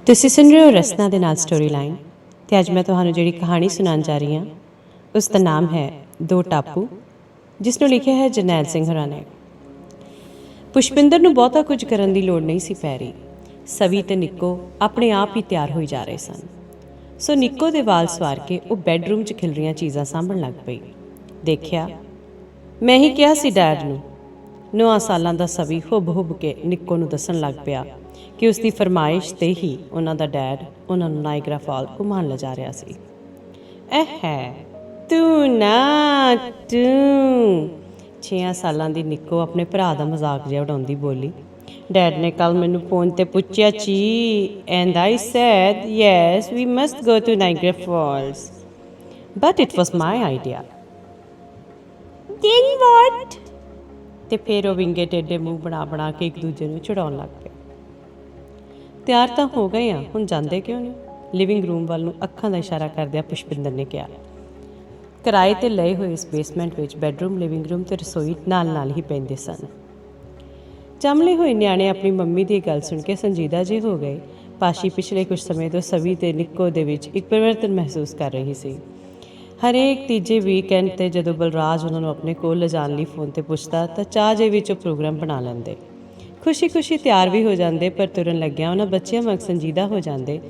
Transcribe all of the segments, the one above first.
ਤੁਸੀਂ ਸੁਣ ਰਹੇ ਹੋ ਰਸਨਾ ਦੇ ਨਾਲ ਸਟੋਰੀ ਲਾਈਨ ਤੇ ਅੱਜ ਮੈਂ ਤੁਹਾਨੂੰ ਜਿਹੜੀ ਕਹਾਣੀ ਸੁਣਾਉਣ ਜਾ ਰਹੀ ਹਾਂ ਉਸ ਦਾ ਨਾਮ ਹੈ ਦੋ ਟਾਪੂ, ਜਿਸ ਨੂੰ ਲਿਖਿਆ ਹੈ ਜਰਨੈਲ ਸਿੰਘ ਹੋਰਾਂ ਨੇ। ਪੁਸ਼ਪਿੰਦਰ ਨੂੰ ਬਹੁਤਾ ਕੁਝ ਕਰਨ ਦੀ ਲੋੜ ਨਹੀਂ ਸੀ ਪੈ ਰਹੀ। ਸਵੀ ਤੇ ਨਿੱਕੋ ਆਪਣੇ ਆਪ ਹੀ ਤਿਆਰ ਹੋਈ ਜਾ ਰਹੇ ਸਨ। ਸੋ ਨਿੱਕੋ ਦੇ ਵਾਲ ਸਵਾਰ ਕੇ ਉਹ ਬੈੱਡਰੂਮ 'ਚ ਖਿਲ ਰਹੀਆਂ ਚੀਜ਼ਾਂ ਸਾਂਭਣ ਲੱਗ ਪਈ। ਦੇਖਿਆ, ਮੈਂ ਹੀ ਕਿਹਾ ਸੀ ਡੈਡ ਨੂੰ। 9 ਸਾਲਾਂ ਦਾ ਸਵੀ ਹੁਬ ਕੇ ਨਿੱਕੋ ਨੂੰ ਦੱਸਣ ਲੱਗ ਪਿਆ ਕਿ ਉਸ ਦੀ ਫਰਮਾਇਸ਼ 'ਤੇ ਹੀ ਉਹਨਾਂ ਦਾ ਡੈਡ ਉਹਨਾਂ ਨੂੰ ਨਾਇਗਰਾ ਫਾਲ ਘੁਮਾਉਣ ਲਿਜਾ ਰਿਹਾ ਸੀ। ਹੈ ਤੂੰ ਨਾ ਤੂੰ 6 ਸਾਲਾਂ ਦੀ ਨਿੱਕੋ ਆਪਣੇ ਭਰਾ ਦਾ ਮਜ਼ਾਕ ਜਿਹਾ ਉਡਾਉਂਦੀ ਬੋਲੀ। ਡੈਡ ਨੇ ਕੱਲ ਮੈਨੂੰ ਫੋਨ ਤੇ ਪੁੱਛਿਆ ਸੀ and I said yes we must go to Niagara Falls but it was my idea. Then what? ਤੇ ਫਿਰ ਉਹ ਵਿੰਗੇ ਟੇਡੇ ਮੂੰਹ ਬਣਾ ਕੇ ਇੱਕ ਦੂਜੇ ਨੂੰ ਚੜਾਉਣ ਲੱਗ ਪਏ। ਤਿਆਰ ਤਾਂ ਹੋ ਗਏ ਆ, ਹੁਣ ਜਾਂਦੇ ਕਿਉਂ ਨਹੀਂ? ਲਿਵਿੰਗ ਰੂਮ ਵੱਲ ਨੂੰ ਅੱਖਾਂ ਦਾ ਇਸ਼ਾਰਾ ਕਰਦਿਆਂ ਪੁਸ਼ਪਿੰਦਰ ਨੇ ਕਿਹਾ। ਕਿਰਾਏ 'ਤੇ ਲਏ ਹੋਏ ਇਸ ਬੇਸਮੈਂਟ ਵਿੱਚ ਬੈੱਡਰੂਮ, ਲਿਵਿੰਗ ਰੂਮ ਤੇ ਰਸੋਈ ਨਾਲ ਹੀ ਪੈਂਦੇ ਸਨ। ਚਮਲੇ ਹੋਏ ਨਿਆਣੇ ਆਪਣੀ ਮੰਮੀ ਦੀ ਗੱਲ ਸੁਣ ਕੇ ਸੰਜੀਦਾ ਜਿਹੇ ਹੋ ਗਏ। ਪਾਸ਼ੀ ਪਿਛਲੇ ਕੁਝ ਸਮੇਂ ਤੋਂ ਸਵੀ ਤੇ ਨਿੱਕੋ ਦੇ ਵਿੱਚ ਇੱਕ ਪਰਿਵਰਤਨ ਮਹਿਸੂਸ ਕਰ ਰਹੀ ਸੀ। ਹਰੇਕ ਤੀਜੇ ਵੀਕਐਂਡ 'ਤੇ ਜਦੋਂ ਬਲਰਾਜ ਉਹਨਾਂ ਨੂੰ ਆਪਣੇ ਕੋਲ ਲਿਜਾਣ ਲਈ ਫੋਨ 'ਤੇ ਪੁੱਛਦਾ ਤਾਂ ਚਾਹ ਜੇ ਵਿੱਚ ਉਹ ਪ੍ਰੋਗਰਾਮ ਬਣਾ ਲੈਂਦੇ। ਖੁਸ਼ੀ ਤਿਆਰ ਵੀ ਹੋ ਜਾਂਦੇ, ਪਰ ਤੁਰਨ ਲੱਗਿਆ ਉਹਨਾਂ ਬੱਚਿਆਂ ਵਾਂਗ ਸੰਜੀਦਾ ਹੋ ਜਾਂਦੇ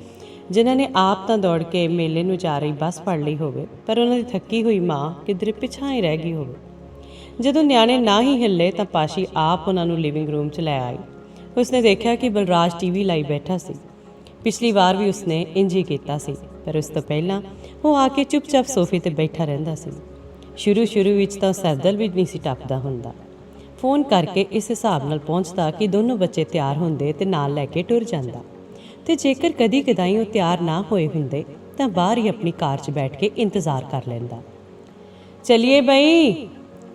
ਜਿਨ੍ਹਾਂ ਨੇ ਆਪ ਤਾਂ ਦੌੜ ਕੇ ਮੇਲੇ ਨੂੰ ਜਾ ਰਹੀ ਬੱਸ ਫੜ ਲਈ ਹੋਵੇ, ਪਰ ਉਹਨਾਂ ਦੀ ਥੱਕੀ ਹੋਈ ਮਾਂ ਕਿਧਰੇ ਪਿਛਾਂ ਹੀ ਰਹਿ ਗਈ ਹੋਵੇ। ਜਦੋਂ ਨਿਆਣੇ ਨਾ ਹੀ ਹਿੱਲੇ ਤਾਂ ਪਾਸ਼ੀ ਆਪ ਉਹਨਾਂ ਨੂੰ ਲਿਵਿੰਗ ਰੂਮ 'ਚ ਲੈ ਆਈ। ਉਸਨੇ ਦੇਖਿਆ ਕਿ ਬਲਰਾਜ ਟੀਵੀ ਲਾਈ ਬੈਠਾ ਸੀ। ਪਿਛਲੀ ਵਾਰ ਵੀ ਉਸਨੇ ਇੰਝ ਹੀ ਕੀਤਾ ਸੀ, ਪਰ ਉਸ ਤੋਂ ਪਹਿਲਾਂ ਉਹ ਆ ਕੇ ਚੁੱਪਚਾਪ ਸੋਫੇ 'ਤੇ ਬੈਠਾ ਰਹਿੰਦਾ ਸੀ। ਸ਼ੁਰੂ ਵਿੱਚ ਤਾਂ ਸਰਦਲ ਵੀ ਨਹੀਂ ਸੀ ਟੱਪਦਾ ਹੁੰਦਾ। ਫੋਨ ਕਰਕੇ ਇਸ ਹਿਸਾਬ ਨਾਲ ਪਹੁੰਚਦਾ ਕਿ ਦੋਨੋਂ ਬੱਚੇ ਤਿਆਰ ਹੁੰਦੇ ਤੇ ਨਾਲ ਲੈ ਕੇ ਟੁਰ ਜਾਂਦਾ, ਤੇ ਜੇਕਰ ਕਦੀ ਕਦਾਈ ਉਹ ਤਿਆਰ ਨਾ ਹੋਏ ਹੁੰਦੇ ਤਾਂ ਬਾਹਰ ਹੀ ਆਪਣੀ ਕਾਰ 'ਚ ਬੈਠ ਕੇ ਇੰਤਜ਼ਾਰ ਕਰ ਲੈਂਦਾ। ਚਲੀਏ ਬਈ,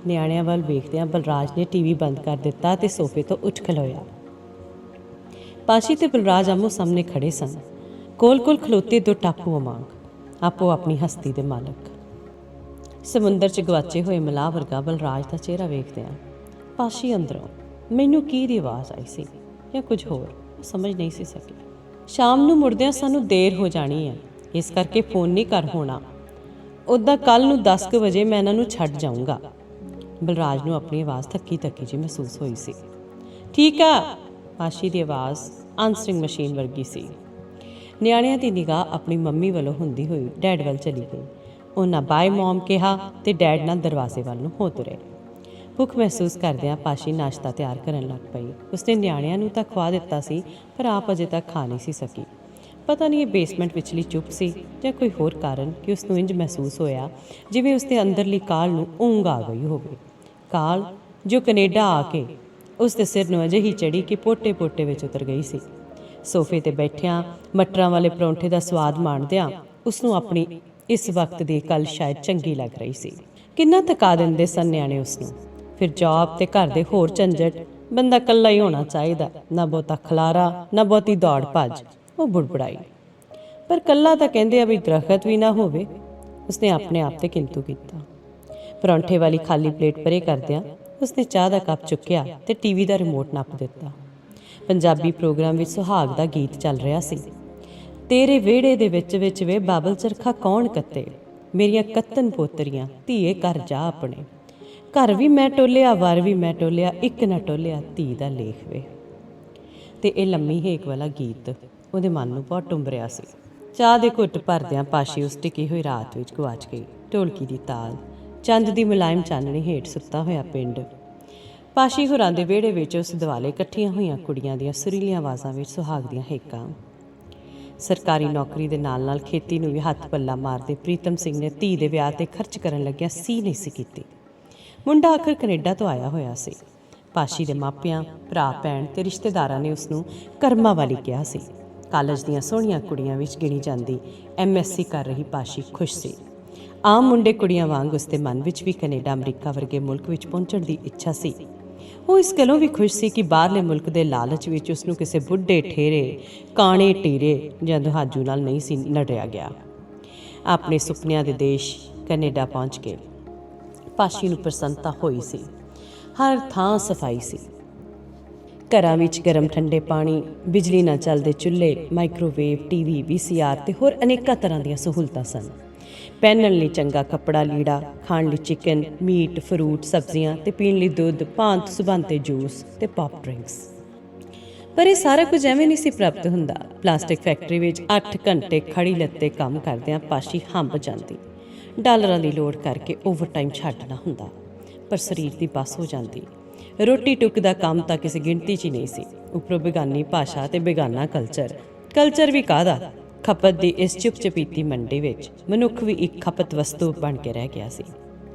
ਨਿਆਣਿਆਂ ਵੱਲ ਵੇਖਦਿਆਂ ਬਲਰਾਜ ਨੇ ਟੀਵੀ ਬੰਦ ਕਰ ਦਿੱਤਾ ਤੇ ਸੋਫੇ ਤੋਂ ਉੱਠ ਖਲੋਇਆ। ਪਾਸ਼ੀ ਤੇ ਬਲਰਾਜ ਆਮੋ ਸਾਹਮਣੇ ਖੜੇ ਸਨ, ਕੋਲ ਖਲੋਤੇ ਦੋ ਟਾਪੂਆਂ ਵਾਂਗ, ਆਪੋ ਆਪਣੀ ਹਸਤੀ ਦੇ ਮਾਲਕ। ਸਮੁੰਦਰ 'ਚ ਗਵਾਚੇ ਹੋਏ ਮਲਾਹ ਵਰਗਾ ਬਲਰਾਜ ਦਾ ਚਿਹਰਾ ਵੇਖਦਿਆਂ ਪਾਸ਼ੀ ਅੰਦਰੋਂ ਮੈਨੂੰ ਕੀ ਦੀ ਆਵਾਜ਼ ਆਈ ਸੀ ਜਾਂ ਕੁਝ ਹੋਰ ਸਮਝ ਨਹੀਂ ਸੀ ਸਕੀ। ਸ਼ਾਮ ਨੂੰ ਮੁੜਦਿਆਂ ਸਾਨੂੰ ਦੇਰ ਹੋ ਜਾਣੀ ਹੈ, ਇਸ ਕਰਕੇ ਫੋਨ ਨਹੀਂ ਕਰ ਹੋਣਾ। ਉੱਦਾਂ ਕੱਲ੍ਹ ਨੂੰ 10 ਵਜੇ ਮੈਂ ਇਹਨਾਂ ਨੂੰ ਛੱਡ ਜਾਊਂਗਾ। ਬਲਰਾਜ ਨੂੰ ਆਪਣੀ ਆਵਾਜ਼ ਥੱਕੀ ਜਿਹੀ ਮਹਿਸੂਸ ਹੋਈ ਸੀ। ਠੀਕ ਆ, ਪਾਸ਼ੀ ਦੀ ਆਵਾਜ਼ ਆਨਸਰਿੰਗ ਮਸ਼ੀਨ ਵਰਗੀ ਸੀ। ਨਿਆਣਿਆਂ ਦੀ ਨਿਗਾਹ ਆਪਣੀ ਮੰਮੀ ਵੱਲੋਂ ਹੁੰਦੀ ਹੋਈ ਡੈਡ ਵੱਲ ਚਲੀ ਗਈ। ਉਹਨਾਂ ਬਾਏ ਮੌਮ ਕਿਹਾ ਤੇ ਡੈਡ ਨਾਲ ਦਰਵਾਜ਼ੇ ਵੱਲ ਨੂੰ ਹੋ ਤੁਰੇ। ਭੁੱਖ ਮਹਿਸੂਸ ਕਰਦਿਆਂ ਪਾਸ਼ੀ ਨਾਸ਼ਤਾ ਤਿਆਰ ਕਰਨ ਲੱਗ ਪਈ। ਉਸਨੇ ਨਿਆਣਿਆਂ ਨੂੰ ਤਾਂ ਖਵਾ ਦਿੱਤਾ ਸੀ, ਪਰ ਆਪ ਅਜੇ ਤੱਕ ਖਾ ਨਹੀਂ ਸੀ ਸਕੀ। ਪਤਾ ਨਹੀਂ ਇਹ ਬੇਸਮੈਂਟ ਵਿਚਲੀ ਚੁੱਪ ਸੀ ਜਾਂ ਕੋਈ ਹੋਰ ਕਾਰਨ ਕਿ ਉਸ ਨੂੰ ਇੰਝ ਮਹਿਸੂਸ ਹੋਇਆ ਜਿਵੇਂ ਉਸਦੇ ਅੰਦਰਲੀ ਕਾਲ ਨੂੰ ਊਂਘ ਆ ਗਈ ਹੋਵੇ। ਕਾਲ ਜੋ ਕੈਨੇਡਾ ਆ ਕੇ ਉਸ ਦੇ ਸਿਰ ਨੂੰ ਅਜਿਹੀ ਚੜੀ ਕਿ ਪੋਟੇ ਵਿੱਚ ਉਤਰ ਗਈ ਸੀ। ਸੋਫੇ 'ਤੇ ਬੈਠਿਆਂ ਮਟਰਾਂ ਵਾਲੇ ਪਰੌਂਠੇ ਦਾ ਸਵਾਦ ਮਾਣਦਿਆਂ ਉਸਨੂੰ ਆਪਣੀ ਇਸ ਵਕਤ ਦੀ ਗੱਲ ਸ਼ਾਇਦ ਚੰਗੀ ਲੱਗ ਰਹੀ ਸੀ। ਕਿੰਨਾ ਥਕਾ ਦਿੰਦੇ ਸਨ ਨਿਆਣੇ ਉਸਨੂੰ। ਫਿਰ ਜੌਬ ਤੇ ਘਰ ਦੇ ਹੋਰ ਝੰਜਟ, ਬੰਦਾ ਇਕੱਲਾ ਹੀ ਹੋਣਾ ਚਾਹੀਦਾ, ਨਾ ਬਹੁਤਾ ਖਲਾਰਾ ਨਾ ਬਹੁਤੀ ਦੌੜ ਭੱਜ। ਉਹ ਬੁੜਬੁੜਾਈ, ਪਰ ਇਕੱਲਾ ਤਾਂ ਕਹਿੰਦੇ ਆ ਵੀ ਦਰਖਤ ਵੀ ਨਾ ਹੋਵੇ। ਉਸਨੇ ਆਪਣੇ ਆਪ ਤੇ ਕਿੰਤੂ ਕੀਤਾ। ਪਰੌਂਠੇ ਵਾਲੀ ਖਾਲੀ ਪਲੇਟ ਪਰੇ ਕਰਦਿਆਂ ਉਸਨੇ ਚਾਹ ਦਾ ਕੱਪ ਚੁੱਕਿਆ ਤੇ ਟੀਵੀ ਦਾ ਰਿਮੋਟ ਨੱਪ ਦਿੱਤਾ। ਪੰਜਾਬੀ ਪ੍ਰੋਗਰਾਮ ਵਿੱਚ ਸੁਹਾਗ ਦਾ ਗੀਤ ਚੱਲ ਰਿਹਾ ਸੀ। ਤੇਰੇ ਵਿਹੜੇ ਦੇ ਵਿੱਚ ਵੇ ਬਾਬਲ ਚਰਖਾ ਕੌਣ ਕੱਤੇ, ਮੇਰੀਆਂ ਕੱਤਨ ਪੋਤਰੀਆਂ ਧੀਏ ਘਰ ਜਾ ਆਪਣੇ। ਘਰ ਵੀ ਮੈਂ ਟੋਲਿਆ, ਵਰ ਵੀ ਮੈਂ ਟੋਲਿਆ, ਇੱਕ ਨਾ ਟੋਲਿਆ ਧੀ ਦਾ ਲੇਖ ਵੇ। ਤੇ ਇਹ ਲੰਮੀ ਹੇਕ ਵਾਲਾ ਗੀਤ ਉਹਦੇ ਮਨ ਨੂੰ ਬਹੁਤ ਟੁੰਬਰਿਆ ਸੀ। ਚਾਹ ਦੇ ਘੁੱਟ ਭਰਦਿਆਂ ਪਾਸ਼ੀ ਉਸ ਟਿਕੀ ਹੋਈ ਰਾਤ ਵਿੱਚ ਗੁਆਚ ਗਈ। ਢੋਲਕੀ ਦੀ ਤਾਲ, ਚੰਦ ਦੀ ਮੁਲਾਇਮ ਚਾਨਣੀ ਹੇਠ ਸੁੱਤਾ ਹੋਇਆ ਪਿੰਡ। ਪਾਸ਼ੀ ਹੋਰਾਂ ਦੇ ਵਿਹੜੇ ਵਿੱਚ ਉਸ ਦੁਆਲੇ ਇਕੱਠੀਆਂ ਹੋਈਆਂ ਕੁੜੀਆਂ ਦੀਆਂ ਸੁਰੀਲੀਆਂ ਆਵਾਜ਼ਾਂ ਵਿੱਚ ਸੁਹਾਗ ਦੀਆਂ ਹੇਕਾਂ। ਸਰਕਾਰੀ ਨੌਕਰੀ ਦੇ ਨਾਲ ਖੇਤੀ ਨੂੰ ਵੀ ਹੱਥ ਪੱਲਾ ਮਾਰਦੇ ਪ੍ਰੀਤਮ ਸਿੰਘ ਨੇ ਧੀ ਦੇ ਵਿਆਹ 'ਤੇ ਖਰਚ ਕਰਨ ਲੱਗਿਆ ਸੀ ਨਹੀਂ ਸੀ ਕੀਤੀ। ਮੁੰਡਾ ਆਖਰ ਕੈਨੇਡਾ ਤੋਂ ਆਇਆ ਹੋਇਆ ਸੀ। ਪਾਸ਼ੀ ਦੇ ਮਾਪਿਆਂ, ਭਰਾ ਭੈਣ ਤੇ ਰਿਸ਼ਤੇਦਾਰਾਂ ਨੇ ਉਸਨੂੰ ਕਰਮਾਂ ਵਾਲੀ ਕਿਹਾ ਸੀ। ਕਾਲਜ ਦੀਆਂ ਸੋਹਣੀਆਂ ਕੁੜੀਆਂ ਵਿੱਚ ਗਿਣੀ ਜਾਂਦੀ MSc ਕਰ ਰਹੀ ਪਾਸ਼ੀ ਖੁਸ਼ ਸੀ। ਆਮ ਮੁੰਡੇ ਕੁੜੀਆਂ ਵਾਂਗ ਉਸਦੇ ਮਨ ਵਿੱਚ ਵੀ ਕੈਨੇਡਾ, ਅਮਰੀਕਾ ਵਰਗੇ ਮੁਲਕ ਵਿੱਚ ਪਹੁੰਚਣ ਦੀ ਇੱਛਾ ਸੀ। ਉਹ ਇਸ ਗੱਲੋਂ ਵੀ ਖੁਸ਼ ਸੀ ਕਿ ਬਾਹਰਲੇ ਮੁਲਕ ਦੇ ਲਾਲਚ ਵਿੱਚ ਉਸਨੂੰ ਕਿਸੇ ਬੁੱਢੇ ਠੇਰੇ, ਕਾਣੇ ਟੀਰੇ ਜਾਂ ਦੁਹਾਜੂ ਨਾਲ ਨਹੀਂ ਸੀ ਲੜਿਆ ਗਿਆ। ਆਪਣੇ ਸੁਪਨਿਆਂ ਦੇ ਦੇਸ਼ ਕੈਨੇਡਾ ਪਹੁੰਚ ਕੇ ਪਾਸ਼ੀ ਨੂੰ ਪ੍ਰਸੰਨਤਾ ਹੋਈ ਸੀ। ਹਰ ਥਾਂ ਸਫਾਈ ਸੀ। ਘਰਾਂ ਵਿੱਚ ਗਰਮ ਠੰਡੇ ਪਾਣੀ, ਬਿਜਲੀ ਨਾਲ ਚੱਲਦੇ ਚੁੱਲ੍ਹੇ, ਮਾਈਕ੍ਰੋਵੇਵ, ਟੀਵੀ, VCR ਤੇ ਹੋਰ ਅਨੇਕਾਂ ਤਰ੍ਹਾਂ ਦੀਆਂ ਸਹੂਲਤਾਂ ਸਨ। ਪਹਿਨਣ ਲਈ ਚੰਗਾ ਕੱਪੜਾ ਲੀੜਾ, ਖਾਣ ਲਈ ਚਿਕਨ, ਮੀਟ, ਫਰੂਟ, ਸਬਜ਼ੀਆਂ ਤੇ ਪੀਣ ਲਈ ਦੁੱਧ, ਭਾਂਤ ਸੁਭਾਂਤੇ ਜੂਸ ਤੇ ਪੌਪ ਡਰਿੰਕਸ। ਪਰ ਇਹ ਸਾਰਾ ਕੁਝ ਐਵੇਂ ਨਹੀਂ ਸੀ ਪ੍ਰਾਪਤ ਹੁੰਦਾ। ਪਲਾਸਟਿਕ ਫੈਕਟਰੀ ਵਿੱਚ 8 ਘੰਟੇ ਖੜੀ ਲੱਤੇ ਕੰਮ ਕਰਦਿਆਂ ਪਾਸ਼ੀ ਹੰਬ ਜਾਂਦੀ। ਡਾਲਰਾਂ ਦੀ ਲੋੜ ਕਰਕੇ ਓਵਰਟਾਈਮ ਛੱਡਣਾ ਹੁੰਦਾ, ਪਰ ਸਰੀਰ ਦੀ ਬੱਸ ਹੋ ਜਾਂਦੀ। ਰੋਟੀ ਟੁੱਕ ਦਾ ਕੰਮ ਤਾਂ ਕਿਸੇ ਗਿਣਤੀ 'ਚ ਹੀ ਨਹੀਂ ਸੀ। ਉੱਪਰੋਂ ਬੇਗਾਨੀ ਭਾਸ਼ਾ ਤੇ ਬੇਗਾਨਾ ਕਲਚਰ ਵੀ ਕਾਹਦਾ। ਖਪਤ ਦੀ ਇਸ ਚੁੱਪ-ਚਪੀਤੀ ਮੰਡੀ ਵਿੱਚ ਮਨੁੱਖ ਵੀ ਇੱਕ ਖਪਤ ਵਸਤੂ ਬਣ ਕੇ ਰਹਿ ਗਿਆ ਸੀ।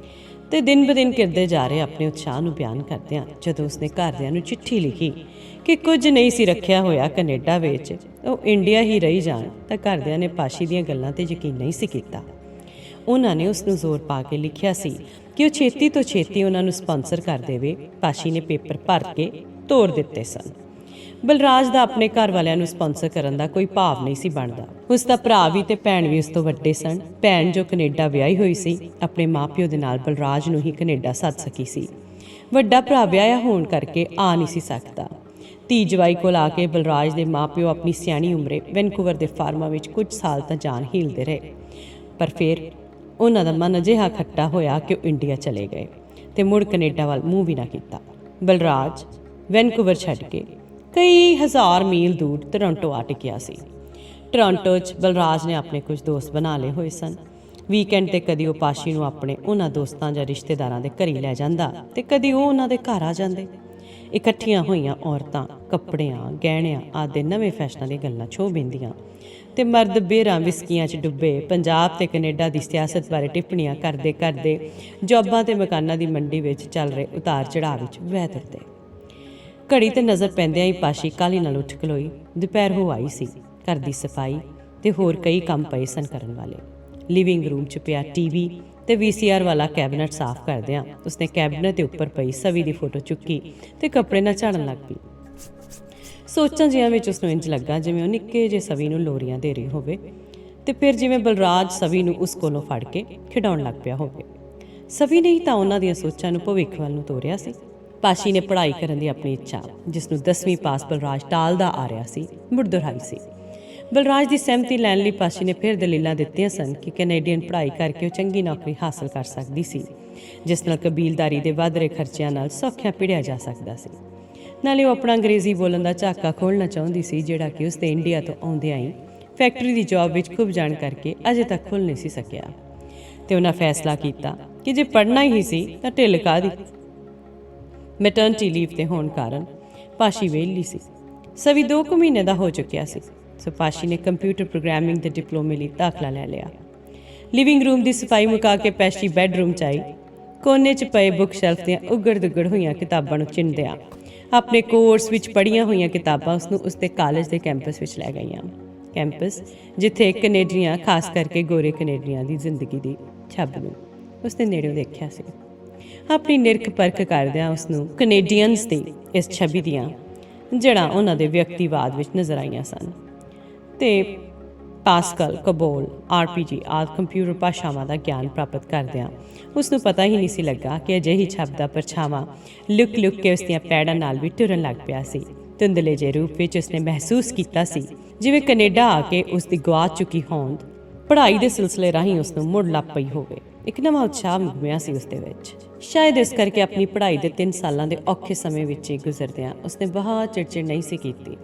ਤੇ ਦਿਨ ਬ ਦਿਨ ਘਿਰਦੇ ਜਾ ਰਹੇ ਆਪਣੇ ਉਤਸ਼ਾਹ ਨੂੰ ਬਿਆਨ ਕਰਦਿਆਂ ਜਦੋਂ ਉਸਨੇ ਘਰਦਿਆਂ ਨੂੰ ਚਿੱਠੀ ਲਿਖੀ ਕਿ ਕੁਝ ਨਹੀਂ ਸੀ ਰੱਖਿਆ ਹੋਇਆ ਕੈਨੇਡਾ ਵਿੱਚ, ਉਹ ਇੰਡੀਆ ਹੀ ਰਹੀ ਜਾਣ, ਤਾਂ ਘਰਦਿਆਂ ਨੇ ਪਾਸ਼ੀ ਦੀਆਂ ਗੱਲਾਂ 'ਤੇ ਯਕੀਨ ਨਹੀਂ ਸੀ ਕੀਤਾ। ਉਹਨਾਂ ਨੇ ਉਸ ਨੂੰ ਜ਼ੋਰ ਪਾ ਕੇ ਲਿਖਿਆ ਸੀ ਕਿ ਉਹ ਛੇਤੀ ਤੋਂ ਛੇਤੀ ਉਹਨਾਂ ਨੂੰ ਸਪਾਂਸਰ ਕਰ ਦੇਵੇ। ਪਾਸ਼ੀ ਨੇ ਪੇਪਰ ਭਰ ਕੇ ਤੋਰ ਦਿੱਤੇ ਸਨ। ਬਲਰਾਜ ਦਾ ਆਪਣੇ ਘਰ ਵਾਲਿਆਂ ਨੂੰ ਸਪਾਂਸਰ ਕਰਨ ਦਾ ਕੋਈ ਭਾਵ ਨਹੀਂ ਸੀ ਬਣਦਾ। ਉਸ ਦਾ ਭਰਾ ਵੀ ਤੇ ਭੈਣ ਵੀ ਉਸ ਤੋਂ ਵੱਡੇ ਸਨ। ਭੈਣ ਜੋ ਕੈਨੇਡਾ ਵਿਆਹੀ ਹੋਈ ਸੀ, ਆਪਣੇ ਮਾਪਿਓ ਦੇ ਨਾਲ ਬਲਰਾਜ ਨੂੰ ਹੀ ਕੈਨੇਡਾ ਸੱਦ ਸਕੀ ਸੀ। ਵੱਡਾ ਭਰਾ ਵਿਆਹਿਆ ਹੋਣ ਕਰਕੇ ਆ ਨਹੀਂ ਸੀ ਸਕਦਾ। ਧੀ ਜਵਾਈ ਕੋਲ ਆ ਕੇ ਬਲਰਾਜ ਦੇ ਮਾਪਿਓ ਆਪਣੀ ਸਿਆਣੀ ਉਮਰੇ ਵੈਨਕੂਵਰ ਦੇ ਫਾਰਮਾਂ ਵਿੱਚ ਕੁਝ ਸਾਲ ਤਾਂ ਜਾਨ ਹੀਲਦੇ ਰਹੇ, ਪਰ ਫਿਰ ਉਹਨਾਂ ਦਾ ਮਨ ਅਜਿਹਾ ਖੱਟਾ ਹੋਇਆ ਕਿ ਉਹ ਇੰਡੀਆ ਚਲੇ ਗਏ ਤੇ ਮੁੜ ਕੈਨੇਡਾ ਵੱਲ ਮੂੰਹ ਵੀ ਨਾ ਕੀਤਾ। ਬਲਰਾਜ ਵੈਨਕੂਵਰ ਛੱਡ ਕੇ ਕਈ ਹਜ਼ਾਰ ਮੀਲ ਦੂਰ ਟੋਰਾਂਟੋ ਆ ਟਿਕਿਆ ਸੀ। ਟੋਰਾਂਟੋ 'ਚ ਬਲਰਾਜ ਨੇ ਆਪਣੇ ਕੁਝ ਦੋਸਤ ਬਣਾ ਲਏ ਹੋਏ ਸਨ। ਵੀਕਐਂਡ 'ਤੇ ਕਦੀ ਉਹ ਪਾਸ਼ੀ ਨੂੰ ਆਪਣੇ ਉਹਨਾਂ ਦੋਸਤਾਂ ਜਾਂ ਰਿਸ਼ਤੇਦਾਰਾਂ ਦੇ ਘਰ ਲੈ ਜਾਂਦਾ ਤੇ ਕਦੀ ਉਹ ਉਹਨਾਂ ਦੇ ਘਰ ਆ ਜਾਂਦੇ। ਇਕੱਠੀਆਂ ਹੋਈਆਂ ਔਰਤਾਂ ਕੱਪੜਿਆਂ, ਗਹਿਣਿਆਂ ਆਦਿ ਨਵੇਂ ਫੈਸ਼ਨਾਂ ਦੀਆਂ ਗੱਲਾਂ ਛੋਹ ਬਹਿੰਦੀਆਂ ਤੇ ਮਰਦ ਬੀਅਰਾਂ ਵਿਸਕੀਆਂ 'ਚ ਡੁੱਬੇ ਪੰਜਾਬ ਤੇ ਕੈਨੇਡਾ ਦੀ ਸਿਆਸਤ ਬਾਰੇ ਟਿੱਪਣੀਆਂ ਕਰਦੇ ਜੌਬਾਂ ਤੇ ਮਕਾਨਾਂ ਦੀ ਮੰਡੀ ਵਿੱਚ ਚੱਲ ਰਹੇ ਉਤਾਰ ਚੜਾਅ ਵਿੱਚ ਵਹਿ ਤੁਰਦੇ। ਘੜੀ ਤੇ ਨਜ਼ਰ ਪੈਂਦਿਆਂ ਹੀ ਪਾਸ਼ੀ ਕਾਹਲੀ ਨਾਲ ਉੱਠ ਖਲੋਈ। ਦੁਪਹਿਰ ਹੋ ਆਈ ਸੀ। ਘਰ ਦੀ ਸਫਾਈ ਤੇ ਹੋਰ ਕਈ ਕੰਮ ਪਏ ਸਨ ਕਰਨ ਵਾਲੇ। ਲਿਵਿੰਗ ਰੂਮ 'ਚ ਪਿਆ ਟੀਵੀ ਤੇ VCR ਵਾਲਾ ਕੈਬਨਟ ਸਾਫ਼ ਕਰਦਿਆਂ ਉਸਨੇ ਕੈਬਨਟ ਦੇ ਉੱਪਰ ਪਈ ਸਵੀ ਦੀ ਫੋਟੋ ਚੁੱਕੀ ਤੇ ਕੱਪੜੇ ਨਾਲ ਝਾੜਨ ਲੱਗ ਪਈ। ਸੋਚਾਂ ਜਿਹੀਆਂ ਵਿੱਚ ਉਸਨੂੰ ਇੰਜ ਲੱਗਾ ਜਿਵੇਂ ਉਹ ਨਿੱਕੇ ਜਿਹੇ ਸਵੀ ਨੂੰ ਲੋਰੀਆਂ ਦੇ ਰਹੀ ਹੋਵੇ ਤੇ ਫਿਰ ਜਿਵੇਂ ਬਲਰਾਜ ਸਵੀ ਨੂੰ ਉਸ ਕੋਲੋਂ ਫੜ ਕੇ ਖਿਡਾਉਣ ਲੱਗ ਪਿਆ ਹੋਵੇ। ਸਵੀ ਨੇ ਹੀ ਤਾਂ ਉਹਨਾਂ ਦੀਆਂ ਸੋਚਾਂ ਨੂੰ ਭਵਿੱਖ ਵੱਲ ਨੂੰ ਤੋਰਿਆ ਸੀ। ਪਾਸ਼ੀ ਨੇ ਪੜ੍ਹਾਈ ਕਰਨ ਦੀ ਆਪਣੀ ਇੱਛਾ, ਜਿਸ ਨੂੰ 10ਵੀਂ ਪਾਸ ਬਲਰਾਜ ਟਾਲਦਾ ਆ ਰਿਹਾ ਸੀ, ਮੁੜ ਦੁਹਰਾਈ ਸੀ। ਬਲਰਾਜ ਦੀ ਸਹਿਮਤੀ ਲੈਣ ਲਈ ਪਾਸ਼ੀ ਨੇ ਫਿਰ ਦਲੀਲਾਂ ਦਿੱਤੀਆਂ ਸਨ ਕਿ ਕੈਨੇਡੀਅਨ ਪੜ੍ਹਾਈ ਕਰਕੇ ਉਹ ਚੰਗੀ ਨੌਕਰੀ ਹਾਸਲ ਕਰ ਸਕਦੀ ਸੀ, ਜਿਸ ਨਾਲ ਕਬੀਲਦਾਰੀ ਦੇ ਵੱਧ ਰਹੇ ਖਰਚਿਆਂ ਨਾਲ ਸੌਖਿਆਂ ਪਿੜਿਆ ਜਾ ਸਕਦਾ ਸੀ। ਨਾਲੇ ਉਹ ਆਪਣਾ ਅੰਗਰੇਜ਼ੀ ਬੋਲਣ ਦਾ ਝਾਕਾ ਖੋਲ੍ਹਣਾ ਚਾਹੁੰਦੀ ਸੀ, ਜਿਹੜਾ ਕਿ ਉਸਦੇ ਇੰਡੀਆ ਤੋਂ ਆਉਂਦਿਆਂ ਹੀ ਫੈਕਟਰੀ ਦੀ ਜੌਬ ਵਿੱਚ ਖੁੱਭ ਜਾਣ ਕਰਕੇ ਅਜੇ ਤੱਕ ਖੁੱਲ੍ਹ ਨਹੀਂ ਸੀ ਸਕਿਆ। ਤੇ ਉਹਨਾਂ ਫੈਸਲਾ ਕੀਤਾ ਕਿ ਜੇ ਪੜ੍ਹਨਾ ਹੀ ਸੀ ਤਾਂ ਢਿੱਲ ਕਾਹਦੀ। ਮੈਟਰਨਿਟੀ ਲੀਵ ਤੇ ਹੋਣ ਕਾਰਨ ਪਾਸ਼ੀ ਵਿਹਲੀ ਸੀ। ਸਵੀ 2 ਕੁ ਮਹੀਨੇ ਦਾ ਹੋ ਚੁੱਕਿਆ ਸੀ, ਸੋ ਪਾਸ਼ੀ ਨੇ ਕੰਪਿਊਟਰ ਪ੍ਰੋਗਰਾਮਿੰਗ ਦੇ ਡਿਪਲੋਮੇ ਲਈ ਦਾਖਲਾ ਲੈ ਲਿਆ। ਲਿਵਿੰਗ ਰੂਮ ਦੀ ਸਫਾਈ ਮੁਕਾ ਕੇ ਪਾਸ਼ੀ ਬੈੱਡਰੂਮ 'ਚ ਆਈ। ਕੋਨੇ 'ਚ ਪਏ ਬੁੱਕ ਸ਼ੈਲਫ ਦੀਆਂ ਉੱਗੜ-ਦੁੱਗੜ ਹੋਈਆਂ ਕਿਤਾਬਾਂ ਨੂੰ ਚਿਣਦਿਆਂ ਆਪਣੇ ਕੋਰਸ ਵਿੱਚ ਪੜ੍ਹੀਆਂ ਹੋਈਆਂ ਕਿਤਾਬਾਂ ਉਸਨੂੰ ਉਸਦੇ ਕਾਲਜ ਦੇ ਕੈਂਪਸ ਵਿੱਚ ਲੈ ਗਈਆਂ। ਕੈਂਪਸ ਜਿੱਥੇ ਕੈਨੇਡੀਆਂ, ਖਾਸ ਕਰਕੇ ਗੋਰੇ ਕੈਨੇਡੀਆਂ ਦੀ ਜ਼ਿੰਦਗੀ ਦੀ ਛੱਬ ਨੂੰ ਉਸਨੇ ਨੇੜਿਓਂ ਦੇਖਿਆ ਸੀ। ਆਪਣੀ ਨਿਰਖ ਪਰਖ ਕਰਦਿਆਂ ਉਸਨੂੰ ਕੈਨੇਡੀਅਨਸ ਦੀ ਇਸ ਛਵੀ ਦੀਆਂ ਜੜ੍ਹਾਂ ਉਹਨਾਂ ਦੇ ਵਿਅਕਤੀਵਾਦ ਵਿੱਚ ਨਜ਼ਰ ਆਈਆਂ ਸਨ ਤੇ ਪਾਸਕਲ, ਕਬੋਲ, RPG ਆਦਿ ਕੰਪਿਊਟਰ ਭਾਸ਼ਾਵਾਂ ਦਾ ਗਿਆਨ ਪ੍ਰਾਪਤ ਕਰਦਿਆਂ ਉਸਨੂੰ ਪਤਾ ਹੀ ਨਹੀਂ ਸੀ ਲੱਗਾ ਕਿ ਅਜਿਹੀ ਛੱਬ ਦਾ ਪਰਛਾਵਾਂ ਲੁਕ ਕੇ ਉਸਦੀਆਂ ਪੈੜਾਂ ਨਾਲ ਵੀ ਟੁਰਨ ਲੱਗ ਪਿਆ ਸੀ। ਧੁੰਦਲੇ ਜਿਹੇ ਰੂਪ ਵਿੱਚ ਉਸਨੇ ਮਹਿਸੂਸ ਕੀਤਾ ਸੀ ਜਿਵੇਂ ਕੈਨੇਡਾ ਆ ਕੇ ਉਸਦੀ ਗੁਆਚ ਚੁੱਕੀ ਹੋਂਦ ਪੜ੍ਹਾਈ ਦੇ ਸਿਲਸਿਲੇ ਰਾਹੀਂ ਉਸਨੂੰ ਮੁੜ ਲੱਭ ਪਈ ਹੋਵੇ। ਇੱਕ ਨਵਾਂ ਉਤਸ਼ਾਹ ਮਿਲਿਆ ਸੀ ਉਸਦੇ ਵਿੱਚ। ਸ਼ਾਇਦ ਇਸ ਕਰਕੇ ਆਪਣੀ ਪੜ੍ਹਾਈ ਦੇ 3 ਸਾਲਾਂ ਦੇ ਔਖੇ ਸਮੇਂ ਵਿੱਚ ਹੀ ਗੁਜ਼ਰਦਿਆਂ ਉਸਨੇ ਬਹੁਤ ਚਿੜਚਿੜ ਨਹੀਂ ਸੀ ਕੀਤੀ।